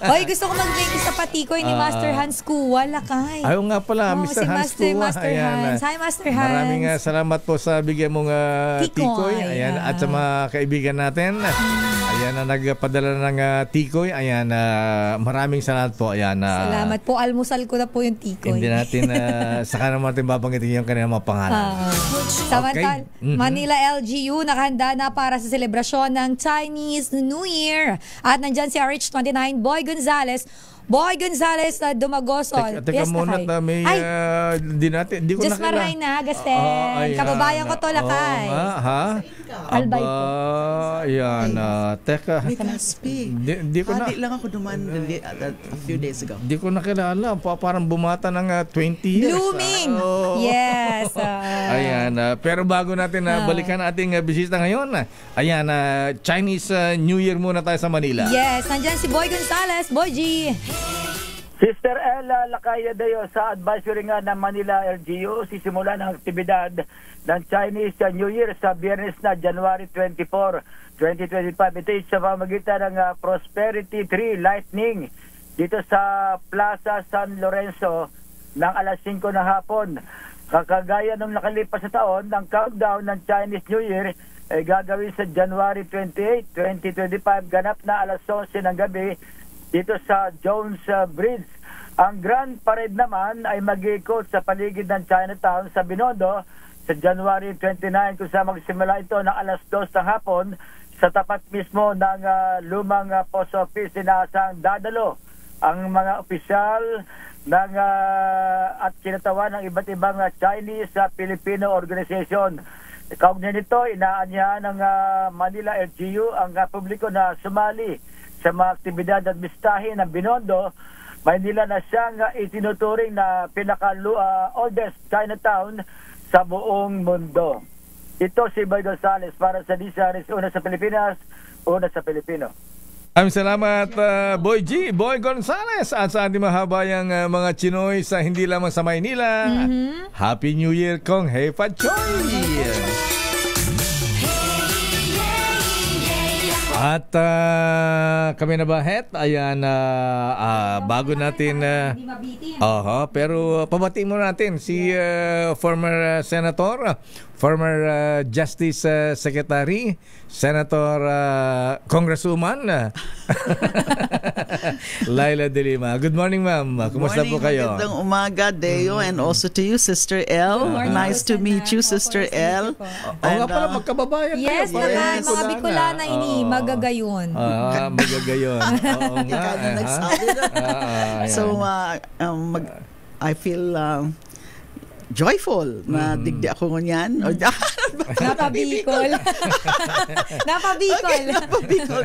Hoy, gusto ko mag-make isa pa tikoy ni Master Hans Kuwa, Lakay. Ayaw nga pala, Mr. Hans Kuwa. Master Hans. Hi, Master Hans. Maraming salamat po sa bigyan mong tikoy. Ayan, at sa mga kaibigan natin. Ayan, na nagpadala ng tikoy. Ayan, maraming salamat po. Ayan, salamat po. Almusal ko na po yung tikoy. Hindi natin, saka naman natin babanggitin yung kanilang mga pangalan. Samantala, Manila LGU nakahanda na para sa selebrasyon ng Chinese New Year. At nandyan si RH29 Boy Gonzales. Boy Gonzales na Dumagoson. Teka muna, may di ko Just nakilala. Maray na, Gasten. Kababayan ko to, Lakay. Albay po. Ayan, teka. We can speak. Di ko na. lang ako duman a few days ago. Di ko nakilala. Parang bumata ng 20 years. Blooming! Yes. Ayan, pero bago natin balikan ating bisita ngayon, ayan, Chinese New Year muna tayo sa Manila. Yes, nandyan si Boy Gonzales. Boy G. Sister Ella Lakaya Dayo, sa advisory nga ng Manila LGU, sisimula ng aktibidad ng Chinese New Year sa Biyernes na January 24, 2025. Ito ay sa pamagitan ng Prosperity Tree Lightning dito sa Plaza San Lorenzo ng alas 5 ng hapon. Kakagaya nung nakalipas sa taon, ang countdown ng Chinese New Year ay gagawin sa January 28, 2025, ganap na alas 11 ng gabi dito sa Jones Bridge. Ang Grand Parade naman ay mag-ikot sa paligid ng Chinatown sa Binondo sa January 29, kung saan magsimula ito ng alas 2 ng hapon sa tapat mismo ng lumang post office. Inaasang dadalo ang mga opisyal ng at kinatawan ng iba't ibang Chinese Filipino organization. Kaugnay nito, inaanyahan ng Manila LGU ang publiko na sumali sa mga aktibidad at bistahin ng Binondo, Maynila na siyang itinuturing na pinaka-oldest Chinatown sa buong mundo. Ito si Boy Gonzales para sa Disaris, una sa Pilipinas, una sa Pilipino. Maraming salamat, Boy G, Boy Gonzales, at sa ating mahabayang mga Chinoy sa hindi lamang sa Maynila. Happy New Year, Kong Hei Fa Choy! At kami na bahet, ayan, bago natin, pero pabatiin mo natin si former Senator, former Justice Secretary, Senator Congresswoman, Laila de Lima. Good morning, ma'am. Kumusta po kayo? Magandang umaga, Deo, and also to you, Sister L. Nice to meet you, Sister L. Nga pala, magkababayan yes, kayo. Yes, mga Bicolana ini, magagayon. Magagayon. Oo nga. So, I feel joyful na digdi ako ngunyan. Napabikol. Napabikol. Napabikol.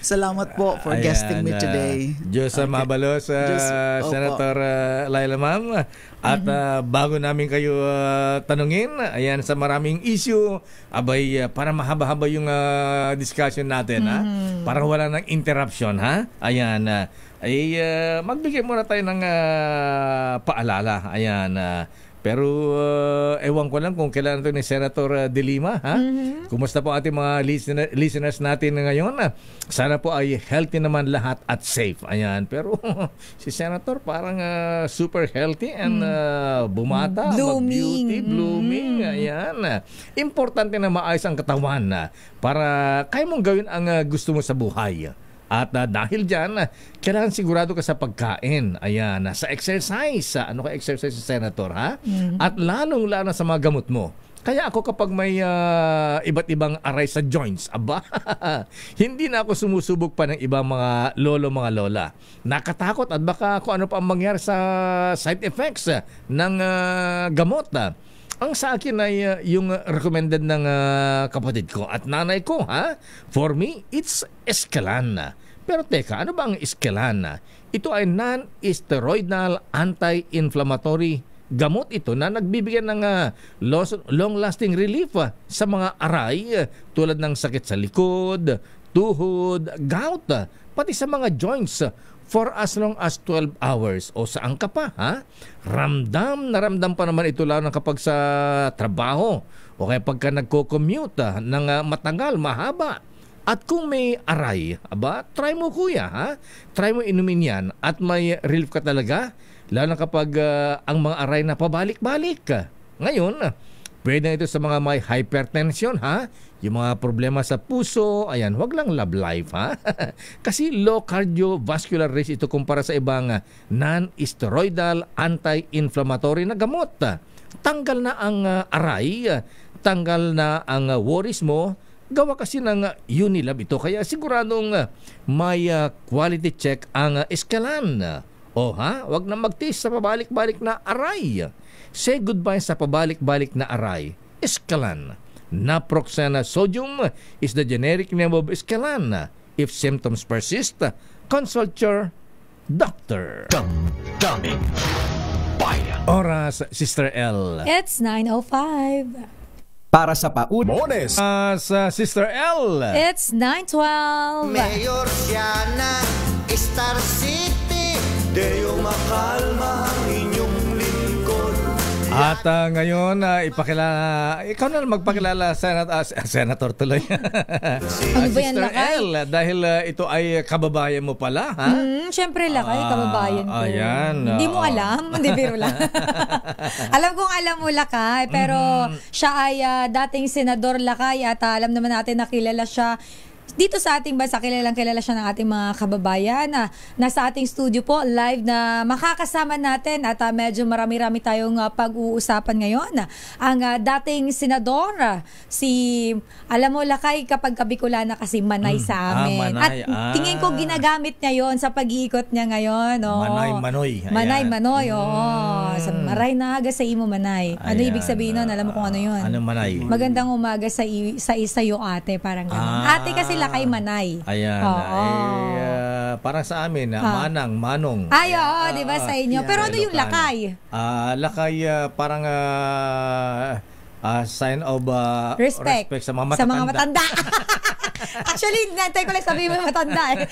Salamat po for guesting me today. Diyos mabalos, Senator Laila, ma'am. At bago namin kayo tanungin, ayan, sa maraming issue, abay, para mahaba-haba yung discussion natin, ha? Para wala nang interruption, ha? Ayan, magbigay muna tayo ng paalala. Ayan, pero ewan ko lang kung kailan ito ni Senator De Lima, ha? Kumusta po ating mga listeners natin ngayon? Sana po ay healthy naman lahat at safe. Ayan, pero si Senator parang super healthy and bumata, mag-beauty, blooming. Ayan. Importante na maayos ang katawan para kaya mong gawin ang gusto mo sa buhay. At dahil dyan, kailangan sigurado ka sa pagkain. Ayan, sa exercise. Ano ka exercise, Senator, ha? At lalong-lalo sa mga gamot mo. Kaya ako kapag may iba't ibang aray sa joints, hindi na ako sumusubok pa ng ibang mga lolo, mga lola. Nakatakot at baka kung ano pa ang mangyari sa side effects ng gamot. Ang sa akin ay yung recommended ng kapatid ko at nanay ko, ha? For me, it's Escalana. Pero teka, ano ba ang Escalana? Ito ay non-steroidal anti-inflammatory gamot ito na nagbibigay ng long-lasting relief sa mga aray tulad ng sakit sa likod, tuhod, gout, pati sa mga joints for as long as 12 hours. O saan ka pa, ha? Ramdam pa naman ito lalo kapag sa trabaho o kaya pagka nagko-commute ng matagal, mahaba. At kung may aray, try mo kuya, ha? Try mo inumin yan at may relief ka talaga, lalo kapag ang mga aray na pabalik-balik. Ngayon, pwede na ito sa mga may hypertension, ha? Yung mga problema sa puso, ayan, wag lang love life, ha? Kasi low cardiovascular risk ito kumpara sa ibang non-steroidal anti-inflammatory na gamot. Tanggal na ang aray, tanggal na ang worries mo, gawa kasi ng Unilab ito. Kaya siguradong may quality check ang Escalan. O ha, wag na magtiis sa pabalik-balik na aray. Say goodbye sa pabalik-balik na aray. Escalan. Naproxen sodium is the generic name of Escalan. If symptoms persist, consult your doctor. Daming Bayan. Oras, Sister L. It's 9:05. Para sa paunones sa Sister L. It's 9:12. Mayor Siana, Star City, Deo makalma ang inyong lingkod. At ngayon, ikaw na magpakilala, Senator tuloy. Ano ba yan, Sister Lakay? L, dahil ito ay kababayan mo pala, ha? Siyempre, Lakay, kababayan ko. Ayan. Hindi mo alam, hindi biro lang. Alam kong alam mo, Lakay, pero siya ay dating senador, Lakay, at alam naman natin na kilala siya dito sa ating bansa, kilala siya ng ating mga kababayan na nasa ating studio po, live na makakasama natin at medyo marami-rami tayong pag-uusapan ngayon. Ang dating senador, alam mo, Lakay, kapag Bicolana kasi Manay sa amin. Manay, at tingin ko ginagamit niya yon sa pag-iikot niya ngayon. Oh. Manay-manoy. Manay-manoy, oo. Sa maray na aga sa imo, Manay. Ano ibig sabihin nun? Alam mo kung ano yun? Ano Manay? Magandang umaga sa iyo, ate. Parang gano'n. Ate kasi Lakay, Manay. Ayan. Parang sa amin, manong. Ay, oo, di ba sa inyo? Pero ano yung Lakay? Lakay, parang sign of respect sa mga matanda. Actually, nantay ko lang sabihin mo matanda eh.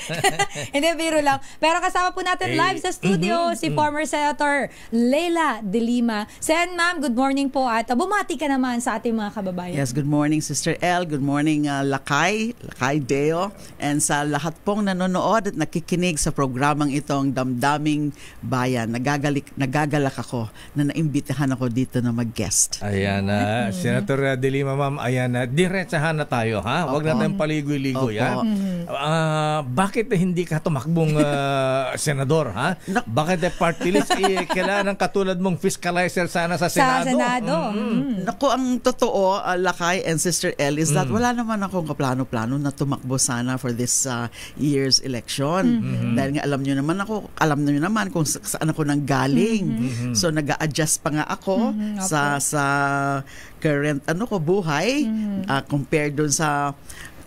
Hindi, biro lang. Pero kasama po natin live sa studio si former Senator Laila de Lima. Sen, ma'am, good morning po at bumati ka naman sa ating mga kababayan. Yes, good morning Sister L, good morning Lakay Deo, and sa lahat pong nanonood at nakikinig sa programang itong Damdaming Bayan. Nagagalak ako na naimbitahan ako dito na mag-guest. Ayan, Senator de Lima, ma'am, ayan, diretsahan na tayo, ha? Huwag na tayong paligoy paligoy-ligoy. Opo. Bakit hindi ka tumakbong senador? Ha? Bakit party list? Kailangan katulad mong fiscalizer sana sa Senado. Naku, ang totoo, Lakay and Sister Elle, is that wala naman akong kaplano-plano na tumakbo sana for this year's election. Dahil nga alam nyo naman kung saan ako nanggaling. So nag-a-adjust pa nga ako sa current buhay compared doon sa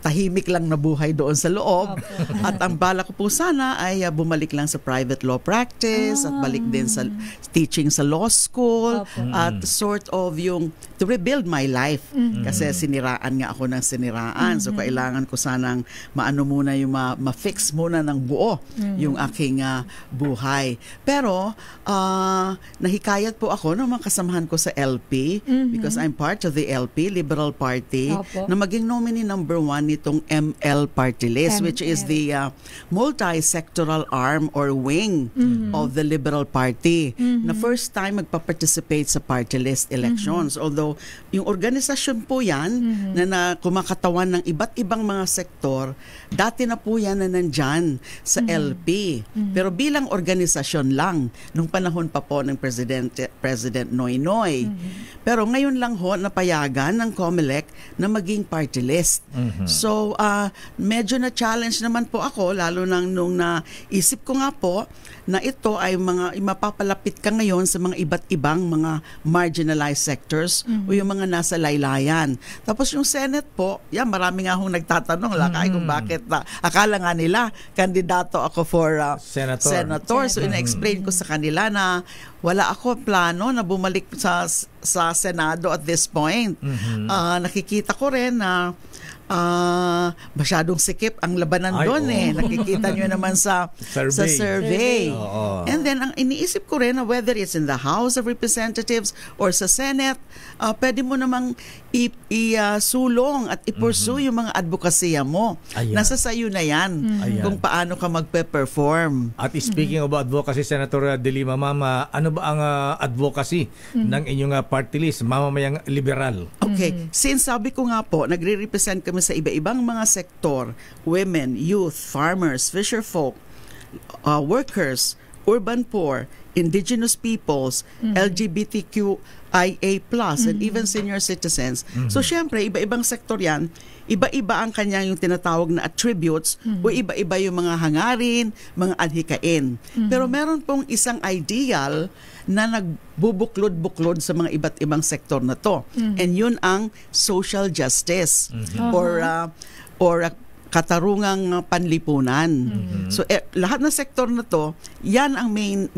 tahimik lang na buhay doon sa loob. At ang bala ko po sana ay bumalik lang sa private law practice at balik din sa teaching sa law school at sort of yung to rebuild my life. Kasi siniraan nga ako ng siniraan. So kailangan ko sanang maano muna yung ma-fix muna ng buo yung aking buhay. Pero nahikayat po ako ng mga kasamahan ko sa LP because I'm part of the LP, Liberal Party, na maging nominee number 1 itong ML party list, which is the multi-sectoral arm or wing of the Liberal Party na first time magpa-participate sa party list elections. Although yung organisasyon po yan na kumakatawan ng iba't ibang mga sektor, dati na po yan na nandyan sa LP. Pero bilang organisasyon lang nung panahon pa po ng President Noynoy. Pero ngayon lang ho napayagan ng COMELEC na maging party list. So, medyo na-challenge naman po ako, lalo nung naisip ko nga po na ito ay mapapalapit ka ngayon sa mga iba't ibang mga marginalized sectors o yung mga nasa laylayan. Tapos yung Senate po, marami nga akong nagtatanong, Lakay, kung bakit akala nga nila kandidato ako for senator. So, ina-explain ko sa kanila na wala ako plano na bumalik sa Senado at this point. Nakikita ko rin na masyadong sikip ang labanan doon nakikita nyo naman sa survey. And then ang iniisip ko rin na whether it's in the House of Representatives or sa Senate, pwede mo namang isulong at i-pursue yung mga advokasya mo. Nasa sayo na yan kung paano ka magpe-perform. At speaking of advocacy, Senator De Lima, Mama, ano ba ang advocacy ng inyong party list, mamamayang liberal? Okay, since sabi ko nga po, nagre-represent kami sa iba-ibang mga sektor, women, youth, farmers, fisherfolk, workers, urban poor, indigenous peoples, LGBTQIA+, and even senior citizens. So, syempre, iba-ibang sektor yan. Iba-iba ang kanya yung tinatawag na attributes o iba-iba yung mga hangarin, mga adhikain. Pero meron pong isang ideal na nagbubuklod-buklod sa mga iba't ibang sektor na to. And yun ang social justice or katarungang panlipunan. So lahat ng sektor na to, yan ang main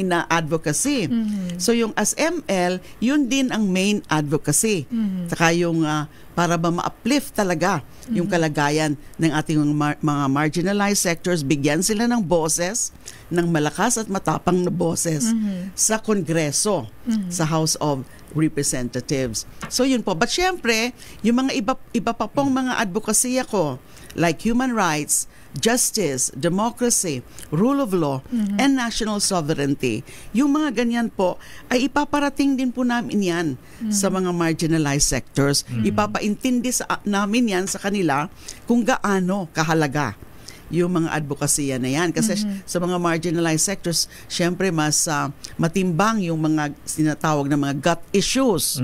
na advocacy. So yung as ML, yun din ang main advocacy. Saka yung para ba ma-uplift talaga yung kalagayan ng ating mga marginalized sectors, bigyan sila ng boses, ng malakas at matapang na boses sa Kongreso, sa House of Representatives. So yun po. But syempre, yung mga iba pa pong mga advokasya ko, like human rights, justice, democracy, rule of law, and national sovereignty. Yung mga ganyan po, ay ipaparating din po namin yan sa mga marginalized sectors. Ipapaintindi namin yan sa kanila kung gaano kahalaga yung mga advokasya na yan. Kasi sa mga marginalized sectors, syempre mas matimbang yung mga sinatawag na mga gut issues.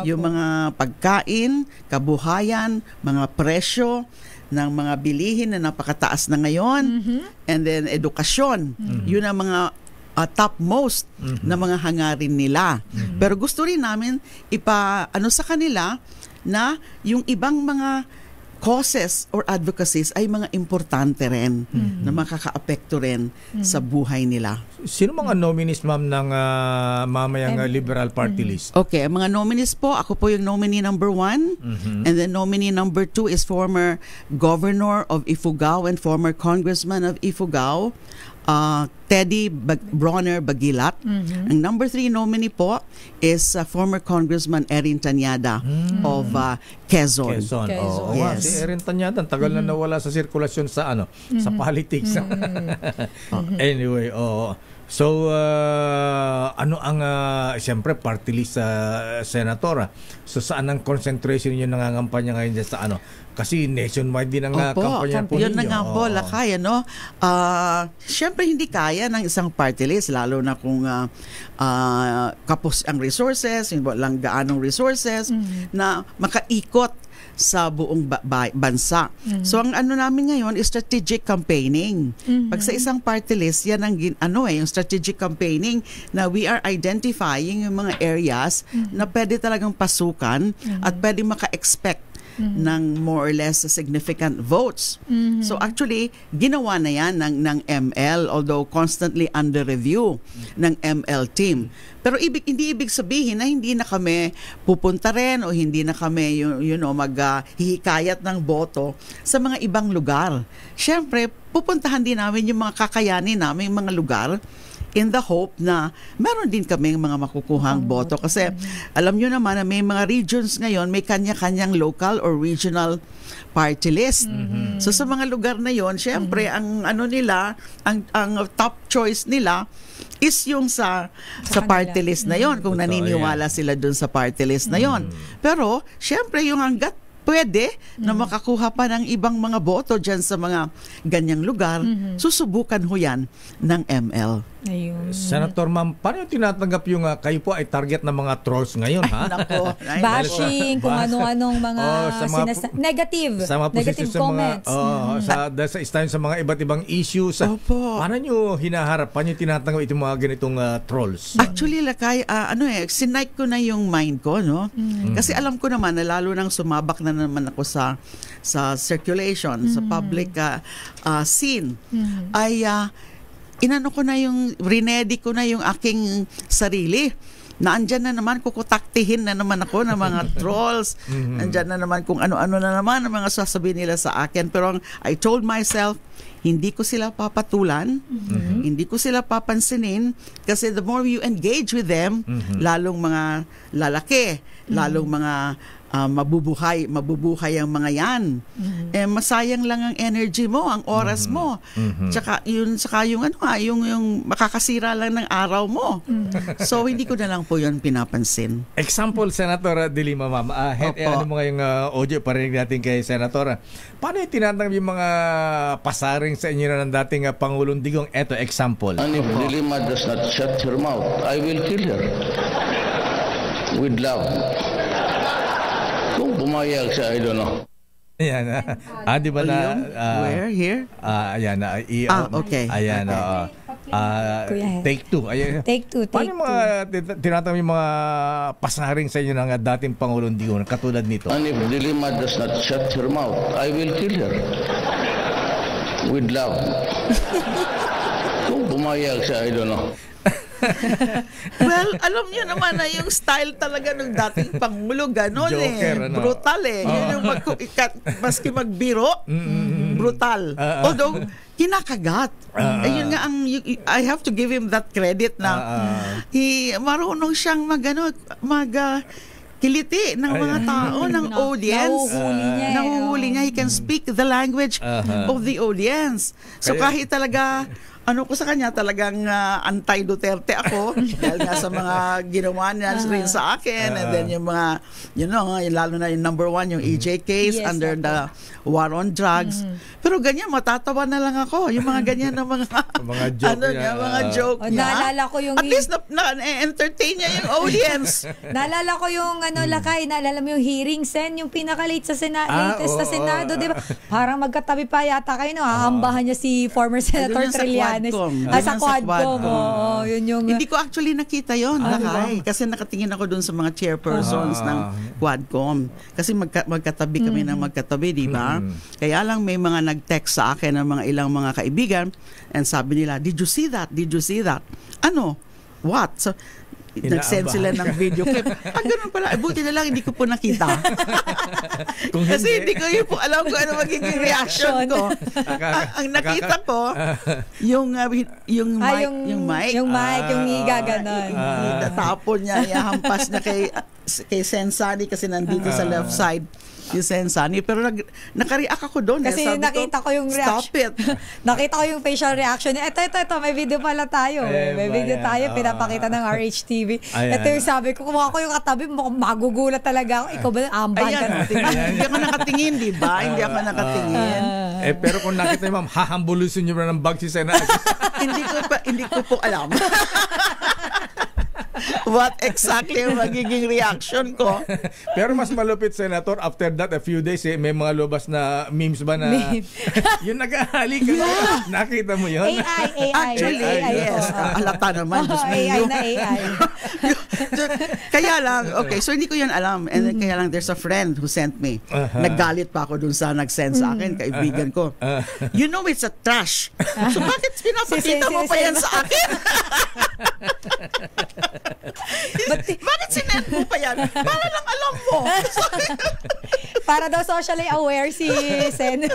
Yung mga pagkain, kabuhayan, mga presyo ng mga bilihin na napakataas na ngayon, and then edukasyon. Yun ang mga topmost na mga hangarin nila. Pero gusto rin namin sa kanila na yung ibang mga causes or advocacies ay mga importante rin na makakaapekto rin sa buhay nila. Sino mga nominees, ma'am, ng mamayang Liberal Party list? Okay, ang mga nominees po, ako po yung nominee number 1, and then nominee number 2 is former Governor of Ifugao and former Congressman of Ifugao, Teddy Bronner Bagilat. Ang number 3 nominee po is former Congressman Erin Tanyada of Quezon. Yes. Si Erin Tanyada, tagal na nawala sa sirkulasyon sa sa politics. Anyway, So, ano ang, siyempre, party list sa senator? So, saan ang concentration niyo nangangampanya ngayon dyan sa ano? Kasi nationwide din ang kampanya po ninyo. Yun na nga po, Lakay, ano? Siyempre, hindi kaya ng isang party list, lalo na kung kapos ang resources, walang gaanong resources, na makaikot sa buong bansa. So ang ano namin ngayon is strategic campaigning. Pag sa isang party list, yan ang yung strategic campaigning na we are identifying yung mga areas na pwede talagang pasukan at pwede maka-expect ng more or less significant votes. So actually, ginawa na yan ng ML, although constantly under review ng ML team. Pero hindi ibig sabihin na hindi na kami pupunta rin o hindi na kami maghihikayat ng boto sa mga ibang lugar. Siyempre, pupuntahan din namin yung mga kakayanin namin mga lugar in the hope na meron din kami mga makukuhang boto. Kasi alam nyo naman na may mga regions ngayon, may kanya-kanyang local or regional party list. So sa mga lugar na yon, syempre ang ano nila, ang top choice nila is yung sa party list na yon, kung naniniwala sila dun sa party list na yon. Pero syempre yung hanggat pwede na makakuha pa ng ibang mga boto dyan sa mga ganyang lugar, susubukan ho yan ng ML. Ayun. Senator Ma'am, paano tinatanggap yung kayo po ay target ng mga trolls ngayon, ha? Nako. Bashing, kung ano-anong mga, negative comments. Dahil sa istahin sa mga iba't ibang issues. Paano nyo hinaharap? Paano nyo tinatanggap itong mga ganitong trolls? Actually, Lakay, sinike ko na yung mind ko, no? Kasi alam ko naman na lalo nang sumabak na naman ako sa circulation, sa public scene, ay inano ko na rinedy ko na yung aking sarili. Na andyan na naman, kukutaktihin na naman ako ng mga trolls. Andyan na naman kung ano-ano na naman ang mga sasabihin nila sa akin. Pero I told myself, hindi ko sila papatulan, hindi ko sila papansinin, kasi the more you engage with them, lalong mga lalaki, lalong mga mabubuhay ang mga yan. Masayang lang ang energy mo, ang oras mo. Saka yung makakasira lang ng araw mo. So hindi ko na lang po yun pinapansin. Example, Senator De Lima, ma'am. Ano mo ngayong audio parinig natin kay Senator? Paano yung tinatanggap yung mga pasaring sa inyo na ng dating Pangulong Digong? Eto, example. And if De Lima does not shut her mouth, I will kill her. With love. Kung pumayag siya, I don't know. Ayan. Di ba na... Where? Here? Ayan. Okay. Ayan. Take two. Ayan. Take two. Paano mga tinatanggap yung mga pasaring sa inyo ng dating Pangulong Digong katulad nito? And if De Lima does not shut her mouth, I will kill her. With love. Kung pumayag siya, I don't know. Well, alam niyo naman na yung style talaga ng dating Pangulo, gano'n Joker, brutal Yun yung maski magbiro, brutal. Although, kinakagat. Ayun nga I have to give him that credit na marunong siyang kiliti ng mga tao, ng audience. Nahuhuli niya. He can speak the language of the audience. So kahit talaga ko sa kanya, talagang anti-Duterte ako dahil nga sa mga ginawa niya rin sa akin, and then yung mga lalo na yung number 1, yung EJ case, under the war on drugs. Pero ganyan, matatawa na lang ako yung mga ganyan na mga mga joke niya. Naalala ko yung at least na-entertain niya yung audience. Naalala ko yung Lakay, naalala mo yung hearing yung pinaka-late sa latest sa Senado, di ba? Parang magkatabi pa yata kayo, hahambahan niya si former Senator Trillanes. Sa Quadcom. Yun yung... Hindi ko actually nakita yun, Lakay. Kasi nakatingin ako dun sa mga chairpersons ng Quadcom. Kasi magkatabi kami ng magkatabi, di ba? Kaya lang may mga nag-text sa akin ng mga ilang mga kaibigan, and sabi nila, did you see that? Did you see that? Ano? What? So, nag-send sila ng video clip. Ganun pala. Buti na lang hindi ko po nakita. Kasi hindi ko po alam kung ano magiging reaction ko. Ang nakita ko, yung mic. Yung higa, ganon. Itatapon niya, ihampas na kay Sensani kasi nandito sa left side. ni Sen Sunny. Pero nakareact ako doon. Kasi Sabi nakita ko yung reaction. Stop it. Nakita ko yung facial reaction. Ito. May video pala tayo. May video tayo. Pinapakita ng RHTV. Ito yung sabi ko. Kung ako yung katabi, magugulat talaga ako. Ikaw ba amban ka na? Hindi ako nakatingin, di ba? Hindi ako nakatingin. Pero kung nakita niyo, ma'am, hahambulusin niyo ba ng bag si Sen? Hindi ko po alam. What exactly ang magiging reaction ko? Pero mas malupit, Senator, after that, a few days, may mga lubas na memes ba na yung nag-ahali ka na. Nakita mo yun? AI. Actually, yes. Halata naman. AI na AI. Kaya lang, okay, so hindi ko yun alam. And then, kaya lang, there's a friend who sent me. Naggalit pa ako dun sa nag-send sa akin, kaibigan ko. You know it's a trash. So bakit pinapakita mo pa yan sa akin? Bakit sinend mo pa yan? Para lang alam mo. Para daw socially aware si Sen.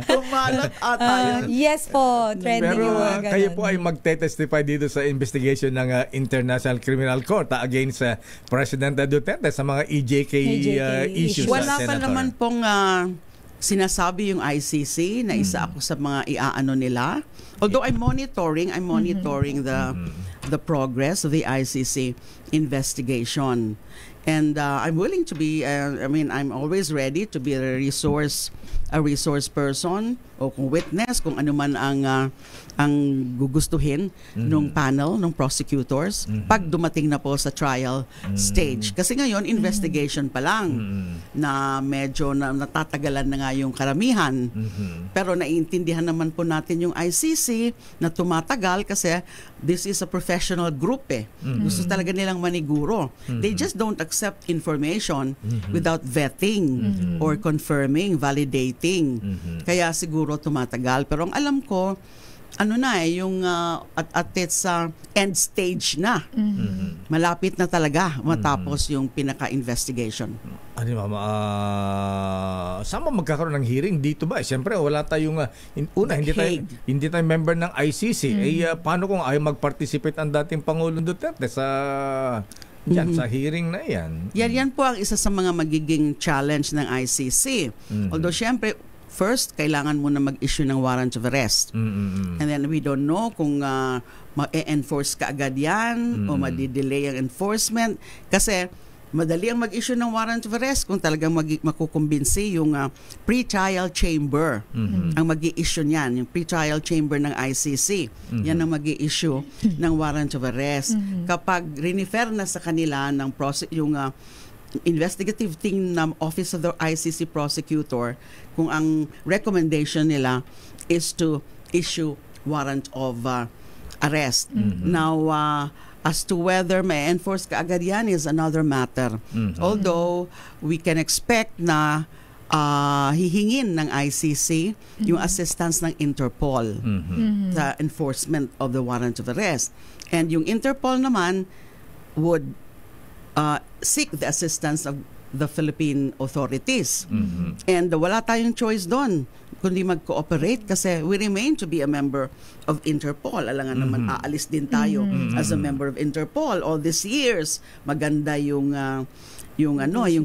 Kumalat ata yun. Yes po, trending pero, yung mga ganun. kayo po ay magte-testify dito sa investigation ng International Criminal Court against President Duterte sa mga EJK issues. Wala pa naman pong sinasabi yung ICC na isa ako sa mga iaano nila. Although I'm monitoring the progress of the ICC investigation. And I'm willing to be, I'm always ready to be a resource person o kung witness, kung ano man ang gugustuhin nung panel, ng prosecutors pag dumating na po sa trial stage. Kasi ngayon, investigation pa lang na medyo natatagalan na nga yung karamihan. Pero naiintindihan naman po natin yung ICC na tumatagal kasi this is a professional group eh. Gusto talaga nilang maniguro. They just don't accept information without vetting or confirming, validating. Kaya siguro tumatagal. Pero ang alam ko, yung at its end stage na. Malapit na talaga matapos yung pinaka-investigation. Saan magkakaroon ng hearing dito ba? Siyempre, wala tayong hindi tayo member ng ICC. Paano kung ayaw mag-participate ang dating Pangulong Duterte sa hearing na yan? Yan po ang isa sa mga magiging challenge ng ICC. Although, siyempre, first, kailangan mo na mag-issue ng warrant of arrest. And then we don't know kung ma-enforce ka agad yan o madidelay ang enforcement. Kasi madali ang mag-issue ng warrant of arrest kung talagang makukumbinsi yung pre-trial chamber ang mag-i-issue niyan. Yung pre-trial chamber ng ICC. Yan ang mag-i-issue ng warrant of arrest. Kapag rinifer na sa kanila ng yung investigative team ng Office of the ICC Prosecutor, kung ang recommendation nila is to issue warrant of arrest. Now, as to whether may enforce ka agad yan is another matter. Although, we can expect na hihingin ng ICC yung assistance ng Interpol sa enforcement of the warrant of arrest. And yung Interpol naman would seek the assistance of the Philippine authorities. And wala tayong choice doon kundi mag-cooperate kasi we remain to be a member of Interpol. Alangan naman aalis din tayo as a member of Interpol. All these years, maganda yung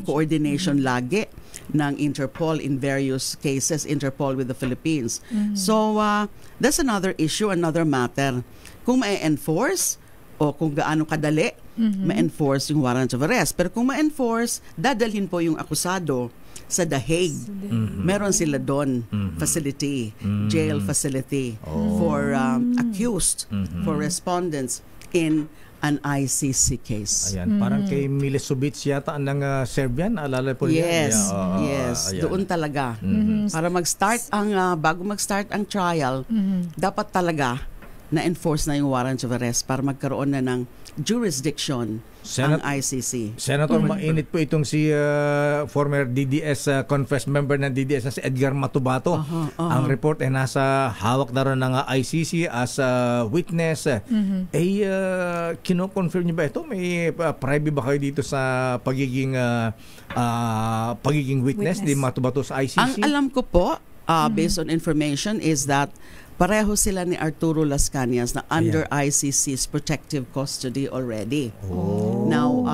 coordination lagi ng Interpol in various cases, Interpol with the Philippines. So, that's another issue, another matter. Kung ma-enforce o kung gaano kadali ma-enforce yung warrant of arrest. Pero kung ma-enforce, dadalhin po yung akusado sa The Hague. Meron sila doon facility, jail facility for accused, for respondents in an ICC case. Ayan, parang kay Milosevic yata ng Serbian, alala po niya. Yes, doon talaga. Para mag-start bago mag-start ang trial, dapat talaga na-enforce na yung warrant of arrest para magkaroon na ng jurisdiction ang ICC. Senator, mainit po itong si former DDS, confessed member ng DDS na si Edgar Matubato. Ang report ay nasa hawak na rin ng ICC as a witness. Kino-confirm niyo ba ito? May privy ba kayo dito sa pagiging witness ni Matubato sa ICC? Ang alam ko po, based on information, is that pareho sila ni Arturo Las Cañas na under ICC's protective custody already. Now,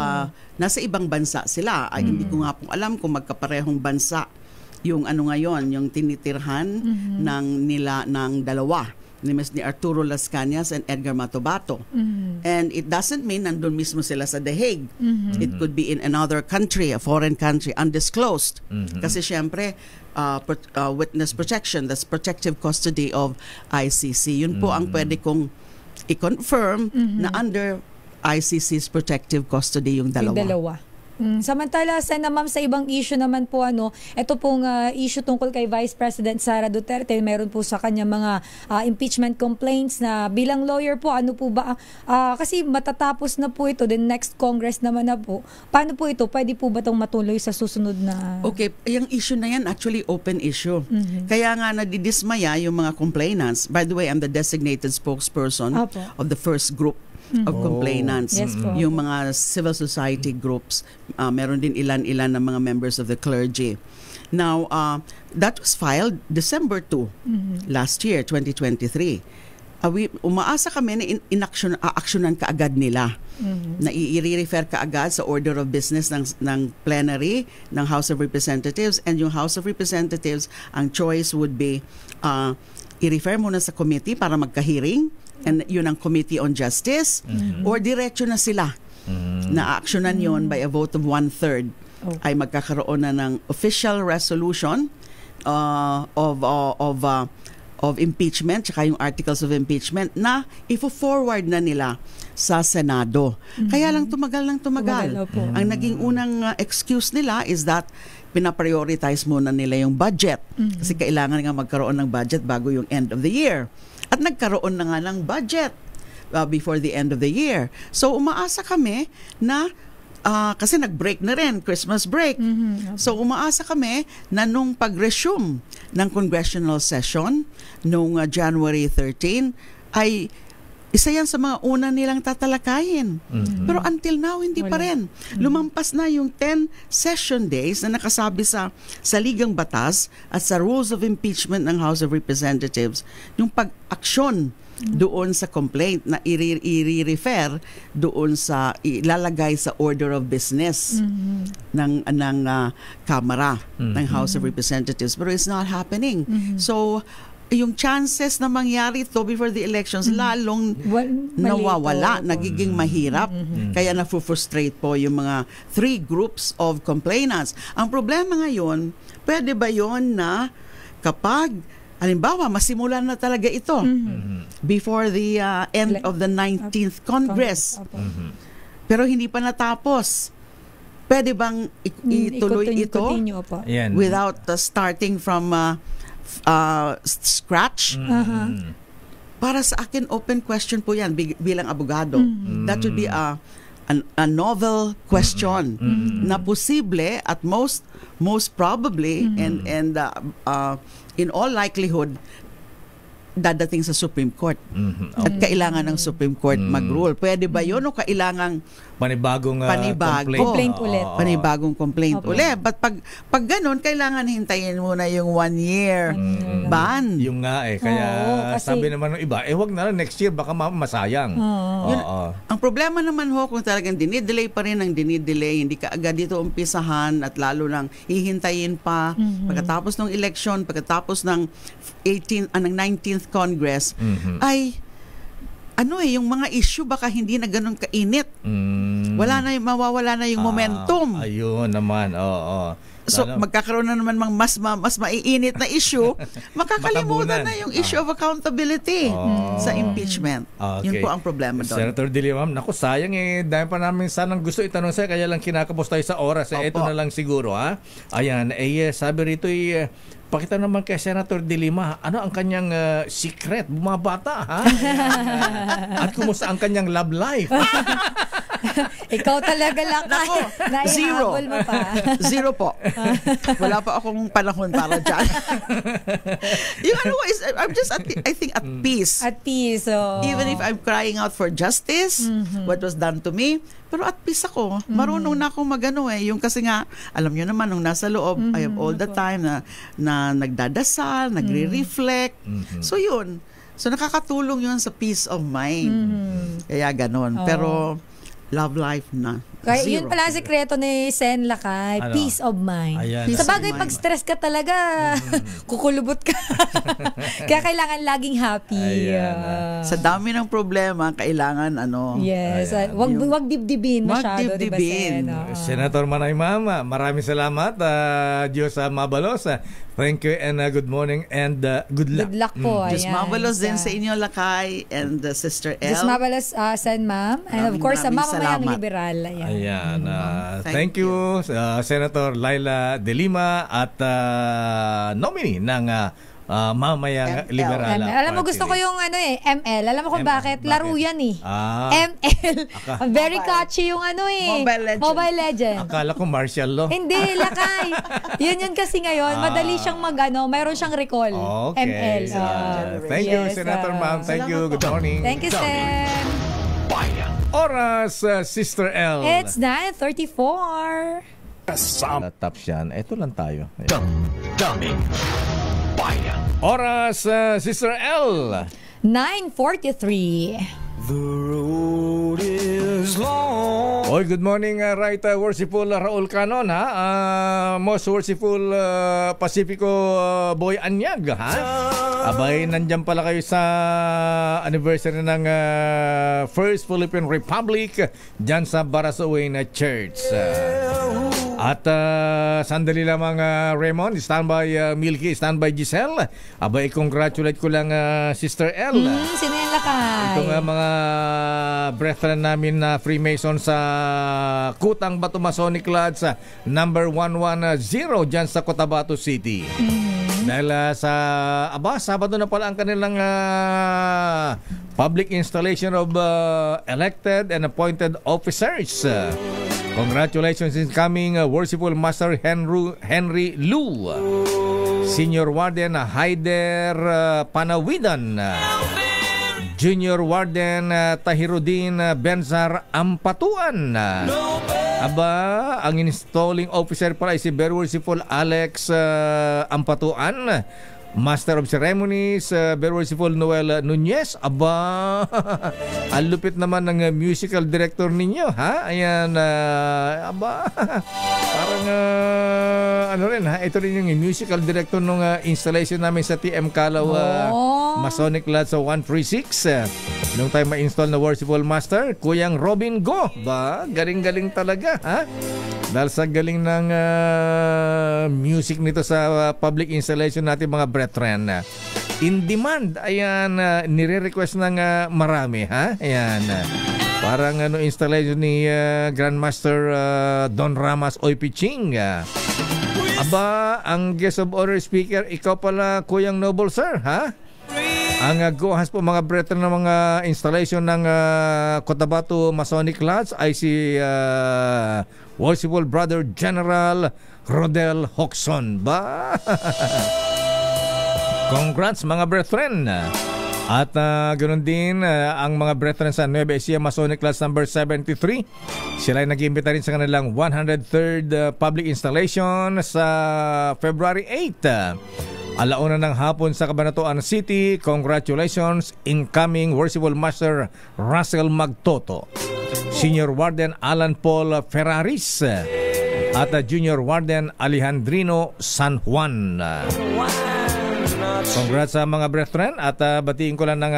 nasa ibang bansa sila. Hindi ko nga po alam kung magkaparehong bansa yung ano ngayon, yung tinitirhan ng dalawa ni Arturo Las Cañas and Edgar Matobato. And it doesn't mean nandun mismo sila sa The Hague. It could be in another country, a foreign country, undisclosed. Kasi syempre, witness protection, that's protective custody of ICC. Yun po ang pwede kong i-confirm na under ICC's protective custody yung dalawa. Samantala, Sen, ma'am, sa ibang issue naman po, ito pong issue tungkol kay Vice President Sara Duterte, meron po sa kanya mga impeachment complaints na bilang lawyer po, ano po ba, kasi matatapos na po ito, the next Congress naman na po. Paano po ito? Pwede po ba itong matuloy sa susunod na... Okay, yung issue na yan, actually open issue. Kaya nga nadidismaya yung mga complainants. By the way, I'm the designated spokesperson of the first group of complainants. Yes, yung mga civil society groups, meron din ilan-ilan ng mga members of the clergy. Now, that was filed December 2 last year, 2023. Umaasa kami na aaksyonan kaagad nila. Na i-refer kaagad sa order of business ng plenary ng House of Representatives, and yung House of Representatives, ang choice would be i-refer muna sa committee para magka-hearing, and yun ang Committee on Justice, or diretso na sila na aaksyonan yon by a vote of 1/3 ay magkakaroon na ng official resolution of impeachment, tsaka yung articles of impeachment na ifo-forward na nila sa Senado. Kaya lang tumagal. Ang naging unang excuse nila is that pinaprioritize muna nila yung budget. Kasi kailangan nga magkaroon ng budget bago yung end of the year. At nagkaroon na nga ng budget before the end of the year. So umaasa kami na kasi nag-break na rin, Christmas break. So umaasa kami na nung pag-resume ng congressional session nung January 13 ay isa yan sa mga una nilang tatalakayin. Pero until now, hindi pa rin. Lumampas na yung 10 session days na nakasabi sa Ligang Batas at sa Rules of Impeachment ng House of Representatives, yung pag-aksyon doon sa complaint na i-refer doon sa ilalagay sa order of business ng Kamara ng House of Representatives. But it's not happening. So, yung chances na mangyari ito before the elections lalong nawawala, nagiging mahirap. Kaya na-frustrate po yung mga 3 groups of complainants. Ang problema ngayon, pwede ba yon na kapag halimbawa masimulan na talaga ito before the end of the 19th Congress, pero hindi pa natapos, pwede bang ituloy ito without starting from scratch? Para sa akin, open question po yan bilang abogado. That would be a novel question na posible at most probably and in all likelihood dadating sa Supreme Court. At kailangan ng Supreme Court mag-rule. Pwede ba yun o kailangan panibagong complaint ulit? Panibagong complaint ulit. But pag ganun, kailangan hintayin muna yung 1 year ban. Yung nga kaya sabi naman ng iba, wag na lang next year, baka masayang. Ang problema naman kung talagang dinidelay pa rin ang dinidelay, hindi ka agad dito umpisahan at lalo lang hihintayin pa pagkatapos ng election, pagkatapos ng 19th Congress, ay yung mga issue baka hindi na ganun kainit. Mawawala na yung momentum. Ayun naman, So, magkakaroon na naman mas maiinit na issue, makakalimutan na yung issue of accountability sa impeachment. Yun po ang problema doon. Senator De Lima, naku, sayang dahil pa namin sanang gusto itanong sa'yo, kaya lang kinakapos tayo sa oras. Ito na lang siguro, ha? Ayan, sabi rito, pakita naman kay Senator De Lima, ano ang kanyang secret, bumabata, ha? At kumusta ang kanyang love life? Ikaw talaga lang. Zero. Mo pa. Zero po. Wala pa akong panahon para dyan. Yung I'm just I think at peace. At peace. Even if I'm crying out for justice, what was done to me, pero at peace ako. Marunong na akong magano yung kasi nga, alam nyo naman, nung nasa loob, I have all the time na nagdadasal, nagre-reflect. So yun. So nakakatulong yun sa peace of mind. Kaya ganon. Pero love life na. Kaya Zero. yun pala ang sekreto ni Sen Lakay, Ano? peace of mind. Ayan. Sa bagay, pag stress ka talaga, kukulubot ka. Kaya kailangan laging happy. Ayan. Sa dami ng problema, kailangan Yes. Wag dibdibin masyado, di ba, Sen? Senator Manay Mama, maraming salamat. Diyos mabalos. Thank you and good morning and good luck. Good luck po. Diyos Ayan. mabalos din sa inyo, Lakay, and Sister El. Diyos mabalos, Sen Ma'am. And of course, sa Mamamayang salamat. Liberal. Ayan. Thank you, Senator Laila De Lima at nominee ng Mamayang Liberal. Alam mo, gusto ko yung ML. Alam mo kung bakit? Laro yan ML. Very catchy yung Mobile Legend. Akala ko martial law. Hindi, Lakay. Yun kasi ngayon. Madali siyang mayroon siyang recall. Okay. ML. Thank you, Senator Ma'am. Thank you. Good morning. Thank you, Sen. Oras, Sister L. It's 9:34. Taps yan. Ito lang tayo. Daming bayan. Oras, Sister L. 9:43. The road is long. Oy, good morning, right worshipful Raul Canon, ha? Most worshipful Pacifico Boy Anyag, ha? Abay, nandyan pala kayo sa anniversary ng First Philippine Republic dyan sa Barasoain Church. At sandali lamang, Raymond, standby Milky, standby Giselle. Abay, congratulate ko lang Sister L. Sino yan, Lakay? Ito nga mga brethren namin na Freemason sa Kutang Bato Masonic Lodge sa number 110 dyan sa Cotabato City. Dahil sa Sabado na pala ang kanilang public installation of elected and appointed officers. Congratulations incoming Worshipful Master Henry Lu, Senior Warden Haider Panawidan, Junior Warden Tahirudin Benzar Ampatuan. Ang installing officer pala ay si Very Worshipful Alex Ampatuan. Master of Ceremonies, Very Worshipful Noel Nunez. Ang lupit naman ng musical director ninyo, ha? Ayan, parang ito rin yung musical director ng installation namin sa TM Calaw Masonic Lodge sa 136. Nung tayo ma-install na Worshipful Master, Kuyang Robin Go. Galing-galing talaga, ha? Dahil sa galing ng music nito sa public installation natin, mga brethren. In demand, ayan, nire-request ng marami, ha? Ayan. Parang installation ni Grandmaster Don Ramas Oy Piching. Ang guest of honor speaker, ikaw pala, Kuyang Noble Sir, ha? Ang guhas po, mga brethren, ng mga installation ng Cotabato Masonic Lodge ay si Worshipful Brother General Rodel Hoxon. Congrats, mga brethren. At ganoon din ang mga brethren sa Nueva Ecija Masonic Lodge number 73. Sila ay nag-imbita rin sa kanilang 103rd public installation sa February 8. Alauna ng hapon sa Cabanatuan City. Congratulations, incoming Worshipful Master Russell Magtoto, Senior Warden Alan Paul Ferraris, at Junior Warden Alejandrino San Juan. Congrats sa mga brethren at batiin ko lang ng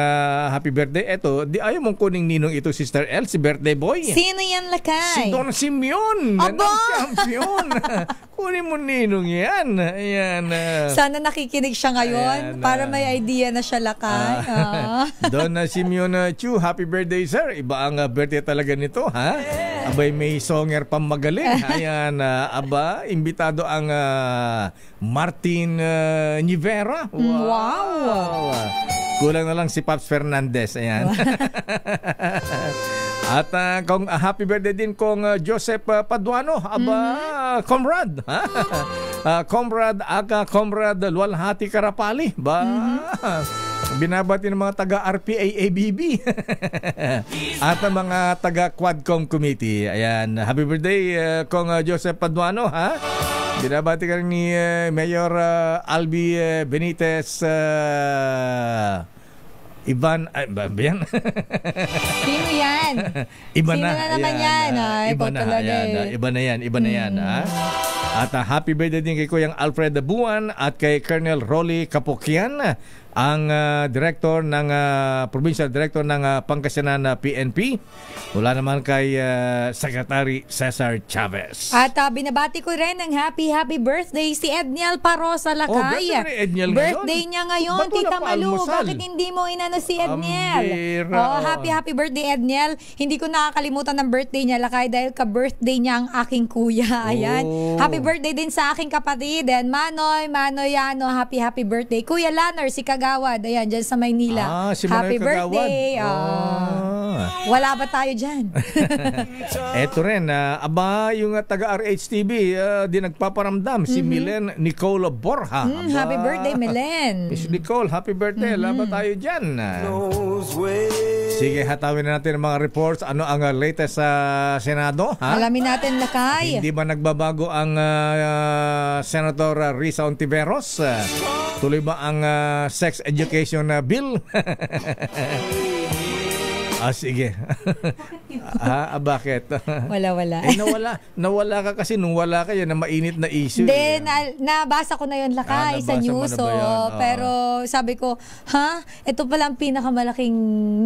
happy birthday. Eto, di ayaw mong kuning ninong ito, Sister L, si birthday boy. Sino yan, Lakay? Si Don Simeon, ng champion. Kunin mo ninong yan. Ayan. Sana nakikinig siya ngayon para may idea na siya, Lakay. Don Simeon Chu, happy birthday, sir. Iba ang birthday talaga nito, ha? Abay, may songer pang magaling. Ayan, imbitado ang Martin Nivera. Wow. Kulang na lang si Paps Fernandez. Ayan. At kung happy birthday din kung Joseph Paduano. Comrade. Comrade Comrade Lualhati Karapali. Binabati ng mga taga-RPA-ABB at ang mga taga-Quadcom Committee. Ayan, happy birthday kung Joseph Paduano, ha? Binabati ka rin ni Mayor Albi Benitez Ivan, ba yan? Sino yan? Iba Sino na naman yan? Iba na yan. At happy birthday din kay Kuyang Alfred Buwan at kay Colonel Rolly Kapokyan, ang director ng provincial director ng Pangasinan PNP. Wala naman kay Secretary Cesar Chavez. At binabati ko rin ng happy birthday si Edniel Parosa Lakay. Birthday niya ngayon, Tita Malu. Bakit hindi mo inano si Edniel? Happy birthday, Edniel. Hindi ko nakakalimutan ng birthday niya, Lakay, dahil ka-birthday niya ang aking kuya. Ayan. Happy birthday din sa aking kapatid. And Manoy, happy birthday. Kuya Lanner, si Kagawad. Ayan, dyan sa Maynila. Si happy Kagawad. Birthday. Wala ba tayo dyan? Eto rin, yung taga-RHTV, di nagpaparamdam. Si Milen Nicole Borja. Happy birthday, Milen. Miss Nicole, happy birthday. Wala ba tayo dyan? Sige, hatawin na natin ang mga reports. Ano ang latest sa Senado? Alamin natin, Lakay. Hindi ba nagbabago ang Senator Risa Ontiveros? Tuloy ba ang sex education bill? Sige. Bakit? Wala. Nawala ka kasi nung wala kayo na mainit na issue. Then, nabasa ko na yun, Lakay, sa news. Pero sabi ko, ito pala ang pinakamalaking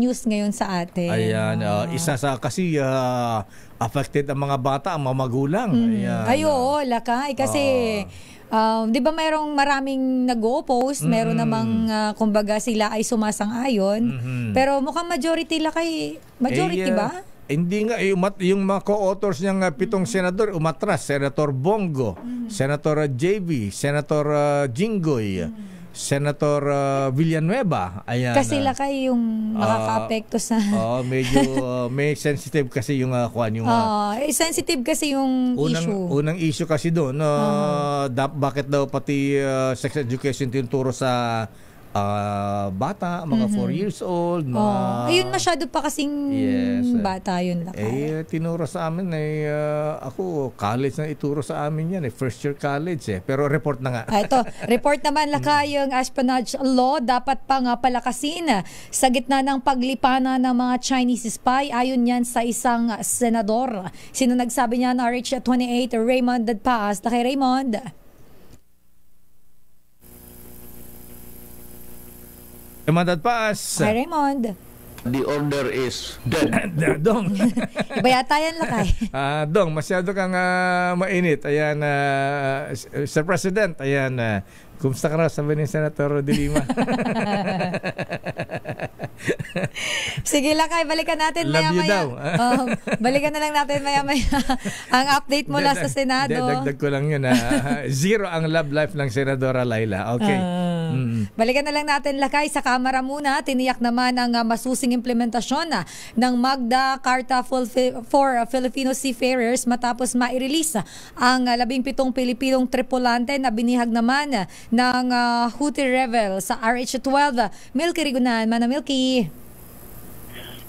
news ngayon sa atin. Ayan. Isa sa kasi affected ang mga bata, ang mga magulang. Oo, Lakay. Kasi di ba mayroong maraming nag-o-oppose, meron namang kumbaga sila ay sumasang-ayon, pero mukhang majority ba? Hindi nga, yung mga co-authors niyang 7 senador umatras, Senator Bongo, Senator JV, Senator Jinggoy, Senator Villanueva. Ayan. Kasi Lakay yung makaka-apekto sa... medyo may sensitive kasi yung sensitive kasi yung issue. Unang issue kasi doon, bakit daw pati sex education tinuturo sa bata, mga 4 years old. Ayun, masyado pa kasing bata yun, Lakay. Tinuro sa amin ako, college na ituro sa amin yan, first year college pero report na nga. Ito, report naman, Lakay, yung espionage law dapat pang palakasin sa gitna ng paglipana ng mga Chinese spy. Ayon yan sa isang senador. Sino nagsabi niyan? RH28, Raymond Dadpaas. Lakay, Raymond. Raymond Paas. Hi, Raymond. The order is dead. Dong. Iba yata yan, Lakay. Dong, masyado kang mainit. Ayan, Sir President, ayan, kumusta ka na, sabi ni Senator De Lima? Sige, Lakay, balikan natin maya-maya. Balikan na lang natin maya-maya ang update mula sa Senado. Dagdag ko lang yun. 0 ang love life ng Senadora Laila. Okay. Balikan na lang natin, Lakay, sa Kamara muna. Tiniyak naman ang masusing implementasyon ng Magna Carta for Filipino Seafarers matapos ma-release ang 17 Pilipinong tripulante na binihag naman ng Houthi rebel sa RH-12. Milky Rigunan, Mana Milky.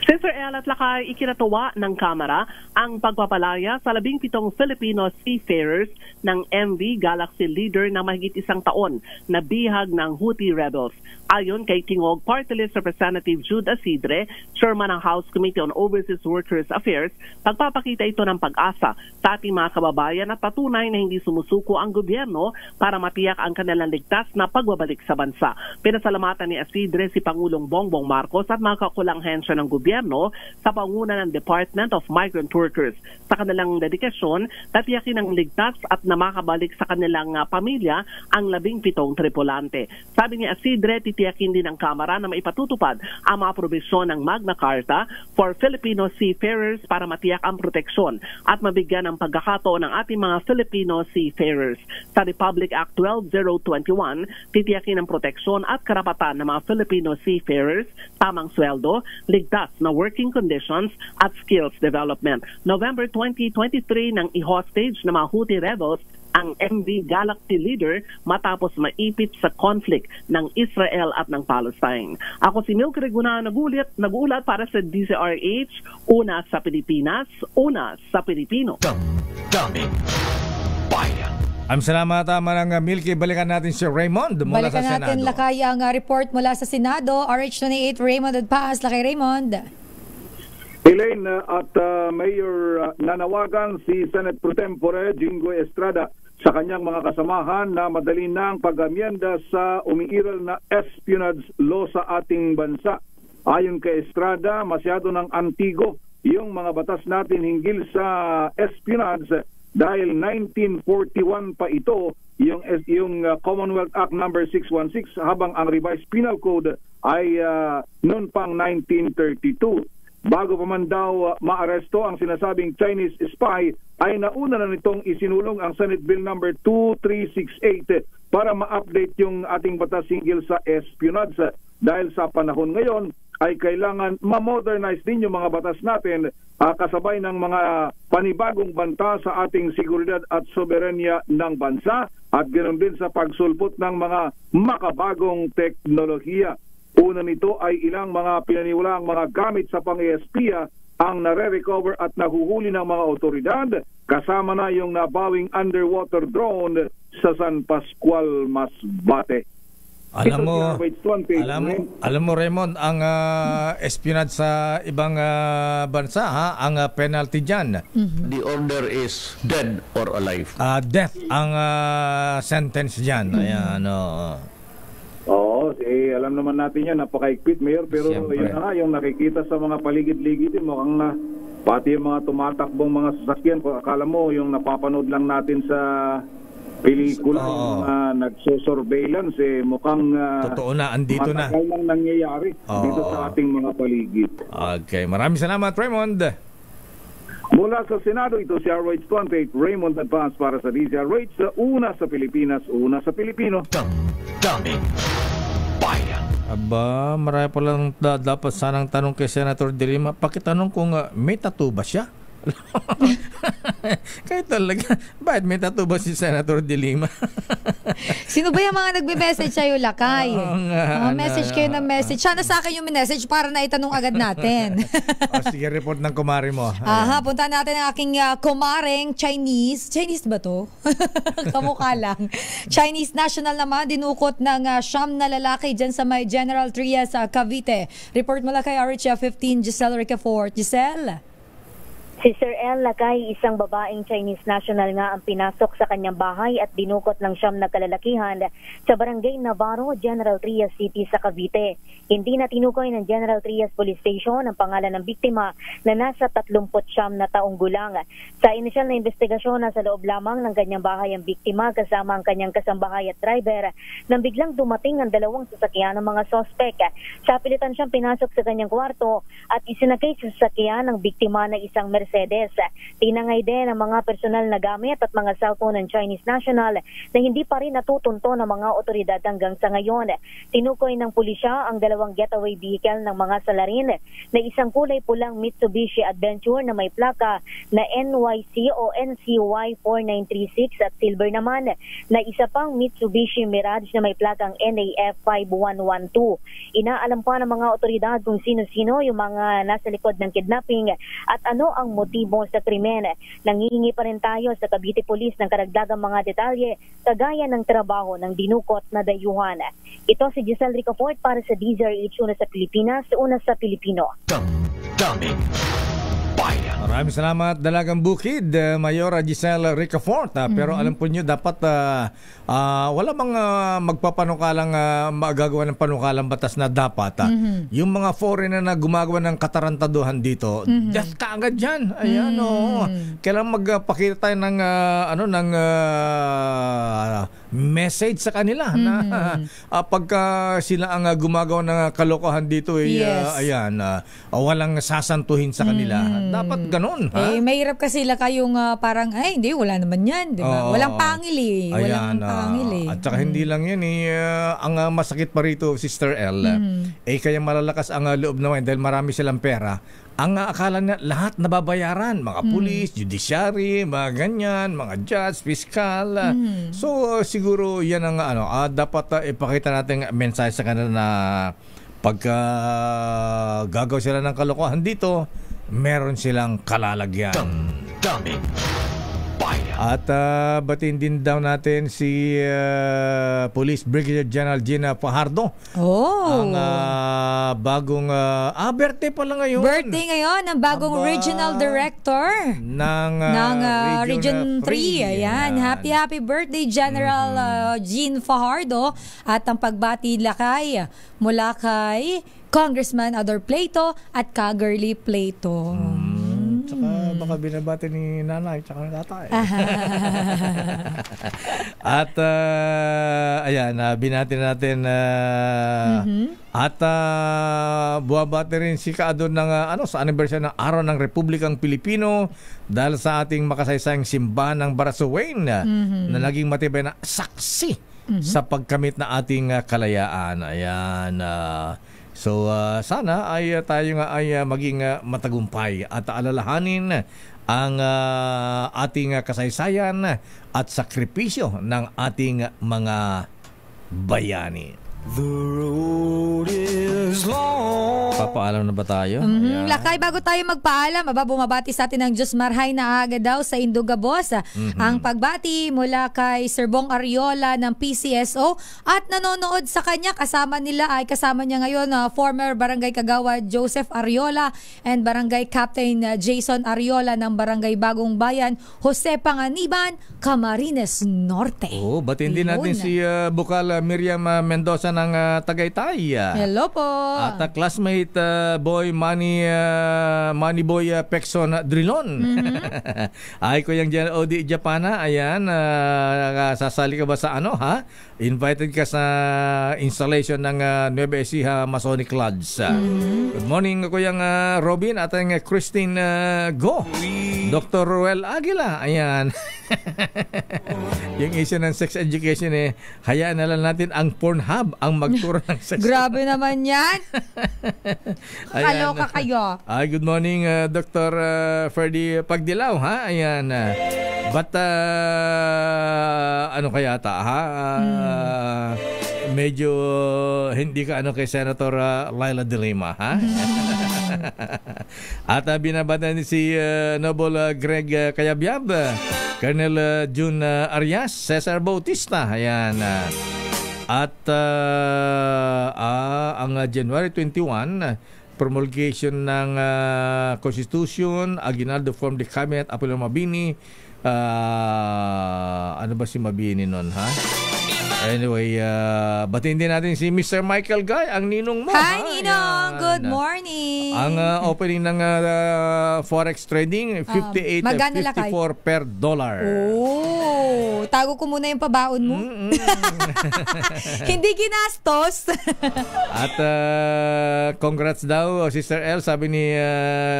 Sister El at Lakay, ikinatuwa ng Kamara ang pagpapalaya sa 17 Filipino seafarers ng MV Galaxy Leader na mahigit 1 taon na bihag ng Houthi rebels. Ayon kay Tingog Party List Representative Jude Asidre, Chairman ng House Committee on Overseas Workers Affairs, pagpapakita ito ng pag-asa sa ating mga kababayan at patunay na hindi sumusuko ang gobyerno para matiyak ang kanilang ligtas na pagbabalik sa bansa. Pinasalamatan ni Asidre si Pangulong Bongbong Marcos at mga kakulang hensya ng gobyerno sa panguna ng Department of Migrant Workers sa kanilang dedikasyon na tiyakin ang ligtas at na makabalik sa kanilang pamilya ang 17 tripulante. Sabi ni Asidre, titiyakin din ng Kamara na maipatutupad ang mga probisyon ng Magna Carta for Filipino Seafarers para matiyak ang proteksyon at mabigyan ng pagkakataon ng ating mga Filipino seafarers. Sa Republic Act 12021, titiyakin ang proteksyon at karapatan ng mga Filipino seafarers, tamang sweldo, ligtas na working conditions at skills development. November 2023 nang i-hostage ng mga Houthi rebels ang MV Galaxy Leader matapos maipit sa conflict ng Israel at ng Palestine. Ako si Milky Reguna, nag-uulat para sa DZRH, una sa Pilipinas, una sa Pilipino. Damdaming Bayan. Salamat, Manang Milky. Balikan natin si Raymond mula Balikan sa natin, Senado. Lakay, ang report mula sa Senado. RH28, Raymond Adpaas. Lakay, Raymond. Elaine at Mayor nanawagan si Senate Pro Tempore Jinggoy Estrada sa kanyang mga kasamahan na madali ng pag-amyenda sa umiiral na espionage law sa ating bansa. Ayon kay Estrada, masyado ng antigo yung mga batas natin hinggil sa espionage dahil 1941 pa ito yung Commonwealth Act number 616 habang ang revised penal code ay noon pang 1932. Bago pa man daw maaresto ang sinasabing Chinese spy, ay nauna na nitong isinulong ang Senate Bill number 2368 para ma-update yung ating batas hinggil sa espionage. Dahil sa panahon ngayon ay kailangan ma-modernize din yung mga batas natin kasabay ng mga panibagong banta sa ating seguridad at soberenya ng bansa at ganoon din sa pagsulpot ng mga makabagong teknolohiya. Una nito ay ilang mga pinaniwalaang mga gamit sa pang-espiya ang nare-recover at nahuhuli ng mga otoridad, kasama na yung nabawing underwater drone sa San Pascual, Masbate. Alam mo Raymond, ang espionage sa ibang bansa, ang penalty dyan. The order is dead or alive. Death ang sentence dyan. Ayan, Oo, alam naman natin yan, napaka-equip, Mayor, pero yun na yung nakikita sa mga paligid-ligid, mukhang pati yung mga tumatakbong mga sasakyan, akala mo yung napapanood lang natin sa pelikula, nagso-surveillance, mukhang totoo na, andito na. Matagal nang nangyayari dito sa ating mga paligid. Okay, maraming salamat, Raymond. Mula sa Senado, ito si RH28, Raymond Advance para sa DZRH, una sa Pilipinas, una sa Pilipino. Daming bayan. Aba, marami pa lang dapat sanang tanong kay Senator De Lima. Pakitanong kung may tattoo ba siya? Kahit talaga, bakit may tattoo ba si Senator De Lima? Sino ba yung mga nagbe-message sa'yo, Lakay? Message kayo ng message. Sana sa akin yung message para na itanong agad natin. Sige, report ng kumare mo. Punta natin ang aking kumareng Chinese. Chinese ba to? Kamukha lang. Chinese national naman, dinukot ng siyam na lalaki dyan sa may General Trias sa Cavite. Report mula kay RH15, Giselle Ricafort. Giselle? Si Sir El Lakay, isang babaeng Chinese national nga ang pinasok sa kanyang bahay at dinukot ng siyam na kalalakihan sa Barangay Navarro, General Trias City sa Cavite. Hindi na tinukoy ng General Trias Police Station ang pangalan ng biktima na nasa 39 na taong gulang. Sa inisyal na investigasyon, nasa loob lamang ng kanyang bahay ang biktima kasama ang kanyang kasambahay at driver nang biglang dumating ang dalawang sasakyan ng mga sospek. Sa pilitan siyang pinasok sa kanyang kwarto at isinakay sa sasakyan ng biktima na isang Mercedes. Tinangay din ang mga personal na gamit at mga cellphone ng Chinese national na hindi pa rin natutunto ng mga otoridad hanggang sa ngayon. Tinukoy ng pulisya ang dalawang getaway vehicle ng mga salarin na isang kulay pulang Mitsubishi Adventure na may plaka na NYC o NCY 4936 at silver naman na isa pang Mitsubishi Mirage na may plakang NAF 5112. Inaalam pa ng mga otoridad kung sino-sino yung mga nasa likod ng kidnapping at ano ang motibo sa krimen. Nangihingi pa rin tayo sa Cavite Police ng karagdagang mga detalye kagaya ng trabaho ng dinukot na dayuhan. Ito si Giselle Ricafort para sa DZRH, una sa Pilipinas, una sa Pilipino. Daming bayan. Maraming salamat, Dalagang Bukid, Mayora Giselle Ricafort. Pero alam po nyo, dapat wala mga magpapanukalang magagawa ng panukalang batas na dapat yung mga foreigner na gumagawa ng katarantaduhan dito, just kaagad dyan. Ayan, kailangan magpakita tayo ng message sa kanila na pagka sila ang gumagawa ng kalokohan dito, ayan, walang sasantuhin sa kanila. Dapat ganun. Mahirap kasi sila kayong parang, hindi, wala naman yan. Diba? Walang pangil eh. Walang pangil eh. At saka hindi lang yan ang masakit pa rito, Sister L, kaya malalakas ang loob naman dahil marami silang pera. Ang akala na lahat nababayaran, mga pulis, judiciary, mga ganyan, mga judge, fiscal. So siguro yan ang dapat ipakita natin mensahe sa kanila na pagka gagaw sila ng kalokohan dito, meron silang kalalagyan. Daming bayan. At batiin din daw natin si Police Brigadier General Gina Fajardo. Ang bagong birthday pala ngayon. Birthday ngayon ng bagong Regional Director ng Region 3. Ayan. Happy birthday General Gene Fajardo. At ang pagbati lakay mula kay Congressman Ador Plato at Ka-Girly Plato. Tsaka baka binabati ni nanay tsaka ni tatay. At ayan, binati natin at buwabati rin si Kaadon ng sa anniversary ng Araw ng Republikang Pilipino dahil sa ating makasaysayang simbahan ng Barasuwain na naging matibay na saksi sa pagkamit na ating kalayaan. Ayan. So sana ay tayo nga ay maging matagumpay at alalahanin ang ating kasaysayan at sakripisyo ng ating mga bayani. The road is long. Papaalam na ba tayo? Lakay, bago tayo magpaalam, bumabati sa atin ng Diyos Marhay na aga daw sa Indugabos. Ang pagbati mula kay Sir Bong Ariola ng PCSO at nanonood sa kanya, kasama niya ngayon former Barangay Kagawad Joseph Ariola and Barangay Captain Jason Ariola ng Barangay Bagong Bayan, Jose Panganiban, Camarines Norte. Batiin din natin si Bukal Miriam Mendoza ng Tagaytay. Hello po. At classmate boy Manny Boy Pexon Drilon. Ay ko yung Odi Japana. Ayan, sasali ka ba sa invited ka sa installation ng Nueva Ecija Masonic Lodge. Good morning ko yung Robin at ang Christine Go. Dr. Ruel Aguila. Ayan. Yung issue ng sex education hayaan na lang natin ang Pornhub ang magturo ng sex. Grabe naman yan. Kaloka kayo. Good morning Dr. Ferdy Pagdilaw Ayan. But ano kaya medyo hindi ka kay Senator Laila De Lima At binabata ni si Noble Greg Kayabyab, Colonel June Arias, Cesar Bautista. Ayan. At ang January 21 promulgation ng Constitution, Aguinaldo formed the cabinet, Apollo Mabini. Ano ba si Mabini nun Anyway, batiin din natin si Mr. Michael Guy, ang ninong mo. Hi, Ninong! Good morning! Ang opening ng Forex trading, 58.54 per dollar. Tago ko muna yung pabaon mo. Hindi ginastos. At congrats daw, Sister El, sabi ni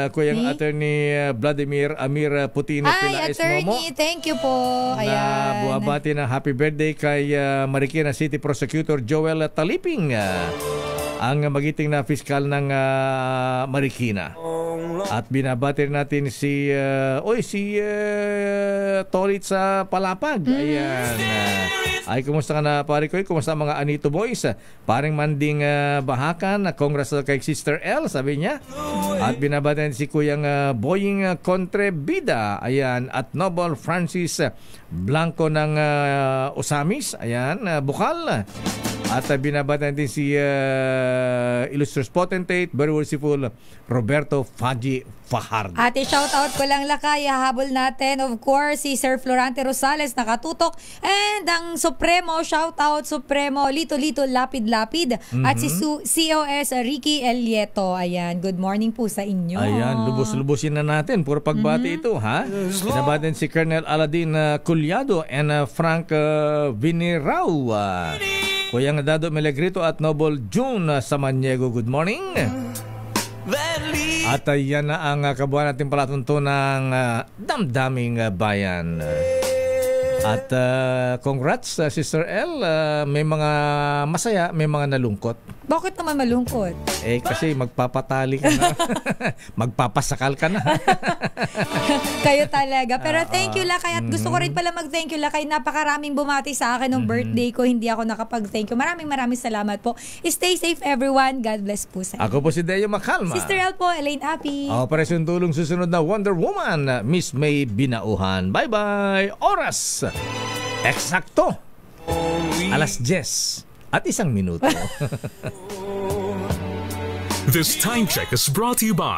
Kuyang Attorney Vladimir Amir Putino Pilaes Momo. Attorney, thank you po. Ayan. Na buwabati ng happy birthday kay Marikina City Prosecutor Joel Taliping, ang magiting na fiskal ng Marikina. At binabati natin si Tolit sa Palapag. Ayan. Ay, kumusta ka na pare ko? Kumusta mga Anito Boys? Paring Manding Bahakan, congrats kay Sister L, sabi niya. At binabati natin si Kuyang Boying Contrebida. Ayan. At Noble Francis Blanco ng Osamis. Ayan. Bukal. At binabati natin si Illustrious Potentate, very worshipful Roberto Faji Fajardo. At i-shoutout ko lang lakay, habol natin of course si Sir Florante Rosales nakatutok, and ang Supremo, shoutout Supremo Lito Lapid at si COS Ricky Elieto. Ayan, good morning po sa inyo. Ayan, lubos-lubusin na natin puro pagbati ito binabati si Colonel Aladin Culyado and Frank Vinirao, Kuyang Dado Melegrito at Noble June Samaniego, good morning. At yan na ang kabuuan natin palatuntunang damdaming bayan. At congrats Sister L, may mga masaya, may mga nalungkot. Bakit naman malungkot? Kasi magpapatali ka na. Magpapasakal ka na. Kayo talaga. Pero thank you, Lakay. At gusto ko rin pala mag-thank you, Lakay. Napakaraming bumati sa akin nung birthday ko. Hindi ako nakapag-thank you. Maraming salamat po. Stay safe, everyone. God bless po sa inyo. Ako po si Deo Macalma. Sister El po, Elaine Api. Operasyon Tulong susunod na Wonder Woman, Miss May Binauhan. Bye-bye. Oras. Eksakto. 10:00 at 1 minuto. This time check is brought to you by